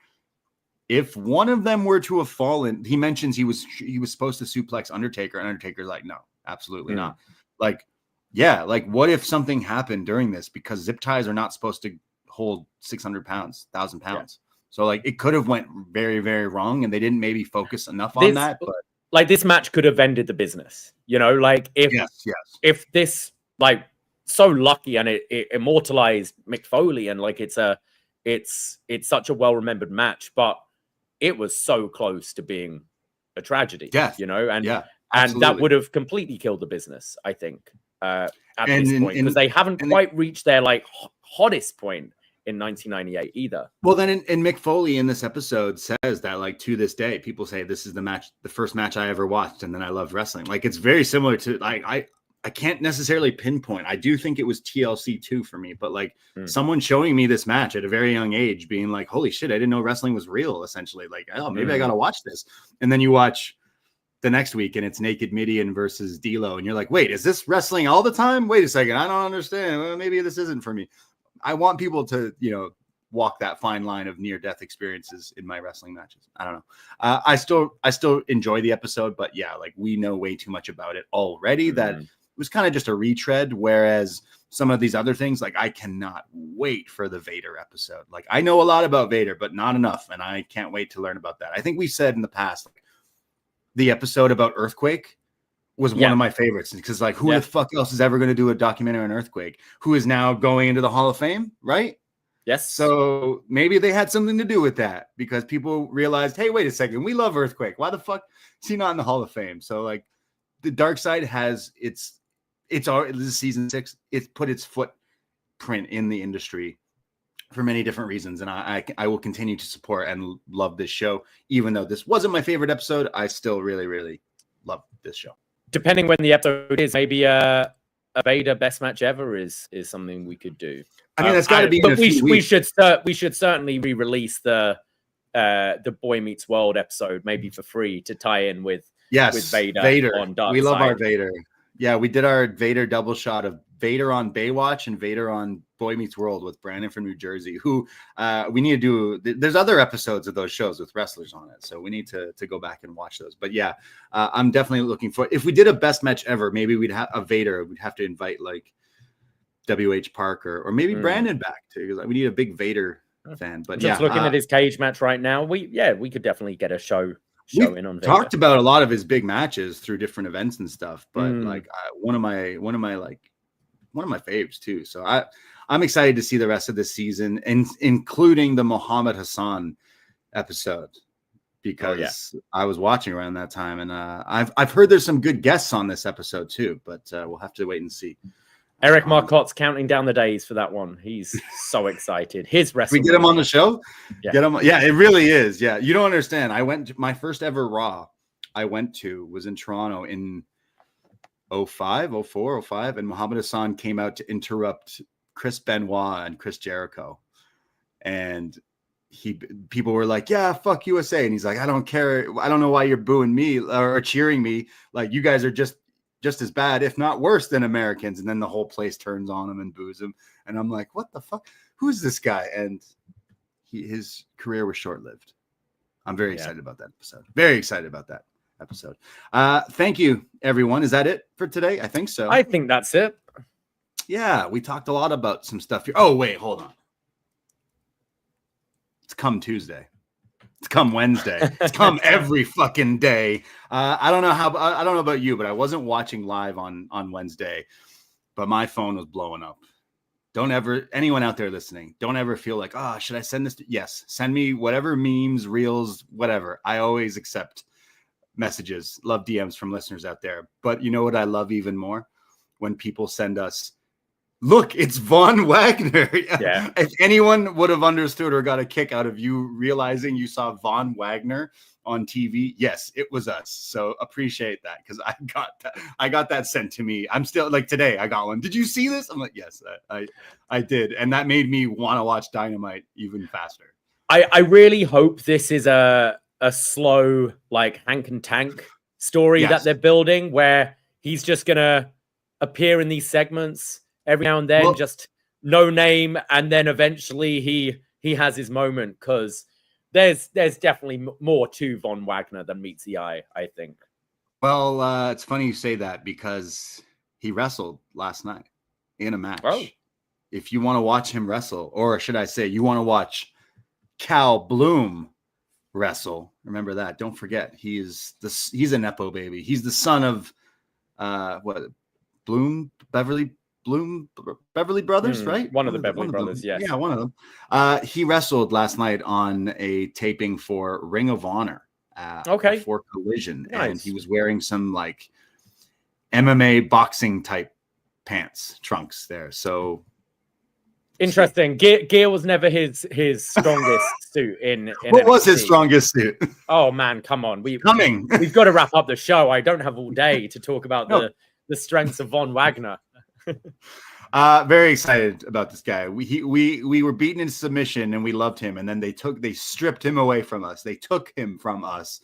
if one of them were to have fallen, he mentions he was supposed to suplex Undertaker, and Undertaker's like, no, absolutely not. Like, yeah, like, what if something happened during this? Because zip ties are not supposed to hold 600 pounds, 1,000 pounds. So, like, it could have went very, very wrong, and they didn't maybe focus enough on that. But like, this match could have ended the business, you know, like if this, like, so lucky and it immortalized Mick Foley, and like it's such a well-remembered match, but it was so close to being a tragedy, you know, and that would have completely killed the business, I think, at this point, because they haven't quite reached their like hottest point in 1998 either. Well, then in Mick Foley in this episode says that, like, to this day, people say this is the first match I ever watched, and then I loved wrestling. Like, it's very similar to, like, I can't necessarily pinpoint. I do think it was TLC 2 for me, but like someone showing me this match at a very young age, being like, holy shit, I didn't know wrestling was real, essentially. Like, oh, maybe I got to watch this. And then you watch the next week and it's Naked Midian versus D'Lo. And you're like, wait, is this wrestling all the time? Wait a second. I don't understand. Well, maybe this isn't for me. I want people to, you know, walk that fine line of near-death experiences in my wrestling matches. I don't know. I still enjoy the episode, but yeah, like, we know way too much about it already that it was kind of just a retread, whereas some of these other things, like, I cannot wait for the Vader episode. Like, I know a lot about Vader, but not enough, and I can't wait to learn about that. I think we said in the past, like, the episode about Earthquake was one of my favorites, because, like, who the fuck else is ever going to do a documentary on Earthquake, who is now going into the Hall of Fame, right? Yes. So maybe they had something to do with that, because people realized, hey, wait a second, we love Earthquake. Why the fuck is he not in the Hall of Fame? So, like, the Dark Side has this is season 6. It's put its footprint in the industry for many different reasons, and I will continue to support and love this show. Even though this wasn't my favorite episode, I still really, really love this show. Depending when the episode is, maybe a Vader best match ever is something we could do. I mean, that's got to be. But we should certainly re-release the Boy Meets World episode, maybe for free, to tie in with Vader on Dark Side. We love our Vader. Yeah, we did our Vader double shot of Vader on Baywatch and Vader on Boy Meets World with Brandon from New Jersey, who we need to do. There's other episodes of those shows with wrestlers on it, so we need to go back and watch those. But yeah, I'm definitely looking for, if we did a best match ever, maybe we'd have a Vader. We'd have to invite like WH Parker or maybe Brandon back too, because we need a big Vader fan. But just looking at his cage match right now, we could definitely get a show in on Vader. Talked about a lot of his big matches through different events and stuff, but like one of my faves too. So I'm excited to see the rest of this season, and including the Muhammad Hassan episode, because I was watching around that time, and I've heard there's some good guests on this episode too, but we'll have to wait and see. Eric Marcotte's counting down the days for that one. He's so excited. His wrestling. We get him on the show. Yeah. Get him. Yeah, it really is. Yeah, you don't understand. I went to my first ever Raw. I went to was in Toronto in 04, 05, and Muhammad Hassan came out to interrupt Chris Benoit and Chris Jericho, and people were like, "Yeah, fuck USA," and he's like, "I don't care. I don't know why you're booing me or cheering me. Like, you guys are just as bad, if not worse, than Americans." And then the whole place turns on him and boos him. And I'm like, what the fuck? Who's this guy? And his career was short-lived. I'm very excited about that episode. Very excited about that episode. Thank you, everyone. Is that it for today? I think so. I think that's it. Yeah, we talked a lot about some stuff here. Oh, wait, hold on. It's come Tuesday. It's come Wednesday. It's come every fucking day. I don't know about you, but I wasn't watching live on Wednesday, but my phone was blowing up. don't ever, anyone out there listening, don't ever feel like, oh, should I send this? Yes, send me whatever memes, reels, whatever. I always accept messages, love DMs from listeners out there. But you know what I love even more? When people send us, look, it's Von Wagner. Yeah. If anyone would have understood or got a kick out of you realizing you saw Von Wagner on TV, yes, it was us. So appreciate that, because I got that sent to me. I'm still like, today I got one. Did you see this? I'm like, yes, I did, and that made me want to watch Dynamite even faster. I really hope this is a slow, like, Hank and Tank story that they're building, where he's just gonna appear in these segments every now and then, just no name, and then eventually he has his moment, because there's definitely more to Von Wagner than meets the eye, I think. Well, it's funny you say that, because he wrestled last night in a match. Oh. If you want to watch him wrestle, or should I say, you want to watch Cal Bloom wrestle, remember that. Don't forget, he's a Nepo baby. He's the son of Beverly Brothers, right? One of the Beverly Brothers, yes. Yeah, one of them. He wrestled last night on a taping for Ring of Honor. For Collision. Nice. And he was wearing some like MMA boxing type trunks there. So interesting. Gear was never his strongest suit in what NXT. Was his strongest suit? Oh man, come on. We've got to wrap up the show. I don't have all day to talk about the strengths of Von Wagner. Very excited about this guy. We were beaten in submission and we loved him, and then they stripped him away from us. They took him from us.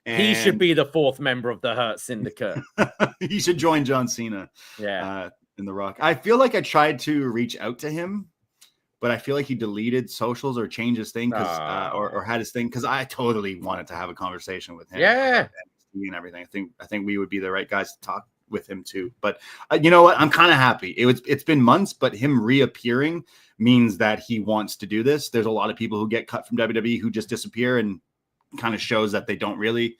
And he should be the fourth member of the Hurt Syndicate. He should join John Cena. Yeah. In The Rock. I feel like I tried to reach out to him, but I feel like he deleted socials or changed his thing or had his thing, because I totally wanted to have a conversation with him. Yeah. And everything. I think we would be the right guys to talk with him too. But you know what? I'm kind of happy. It's been months, but him reappearing means that he wants to do this. There's a lot of people who get cut from WWE who just disappear, and kind of shows that they don't really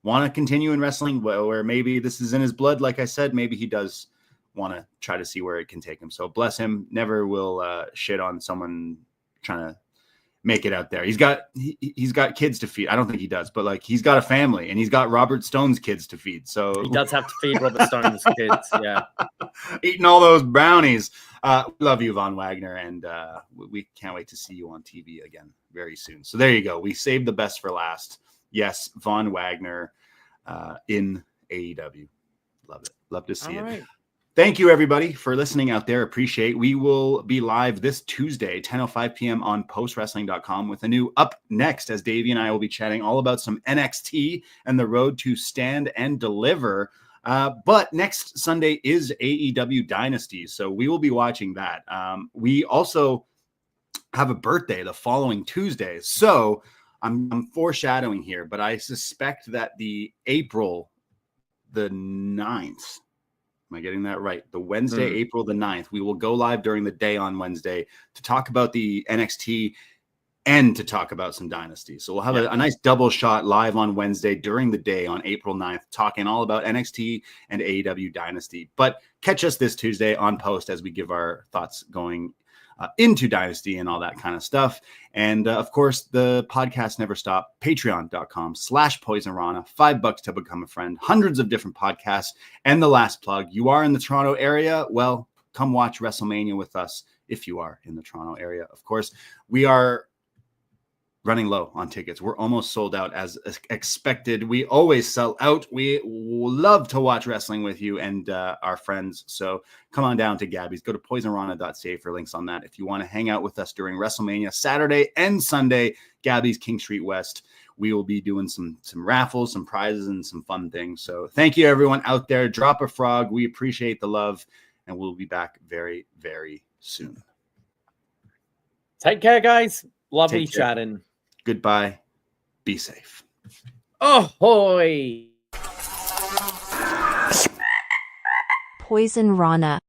want to continue in wrestling, where maybe this is in his blood. Like I said, maybe he does want to try to see where it can take him. So bless him. Never will shit on someone trying to make it out there. He's got kids to feed. I don't think he does, but like, he's got a family, and he's got Robert Stone's kids to feed. So he does have to feed Robert Stone's kids. Yeah. Eating all those brownies. Love you, Von Wagner. And we can't wait to see you on TV again very soon. So there you go. We saved the best for last. Yes. Von Wagner in AEW. Love it. Love to see it. Right. Thank you, everybody, for listening out there. Appreciate. We will be live this Tuesday, 10:05 p.m. on postwrestling.com with a new Up Next, as Davie and I will be chatting all about some NXT and the road to Stand and Deliver. But next Sunday is AEW Dynasty, so we will be watching that. We also have a birthday the following Tuesday, so I'm foreshadowing here, but I suspect that April the 9th, am I getting that right? The Wednesday, April the 9th, we will go live during the day on Wednesday to talk about the NXT and to talk about some Dynasty. So we'll have a nice double shot live on Wednesday during the day on April 9th, talking all about NXT and AEW Dynasty. But catch us this Tuesday on Post as we give our thoughts going into Dynasty and all that kind of stuff. And of course, the podcasts never stop. Patreon.com/Poisonrana. $5 to become a friend. Hundreds of different podcasts. And the last plug, you are in the Toronto area? Well, come watch WrestleMania with us if you are in the Toronto area. Of course, we are running low on tickets. We're almost sold out as expected. We always sell out. We love to watch wrestling with you and our friends. So come on down to Gabby's. Go to poisonrana.ca for links on that. If you want to hang out with us during WrestleMania Saturday and Sunday, Gabby's King Street West. We will be doing some raffles, some prizes, and some fun things. So thank you, everyone out there. Drop a frog. We appreciate the love, and we'll be back very, very soon. Take care, guys. Lovely chatting. Goodbye. Be safe. Ahoy! Poisonrana.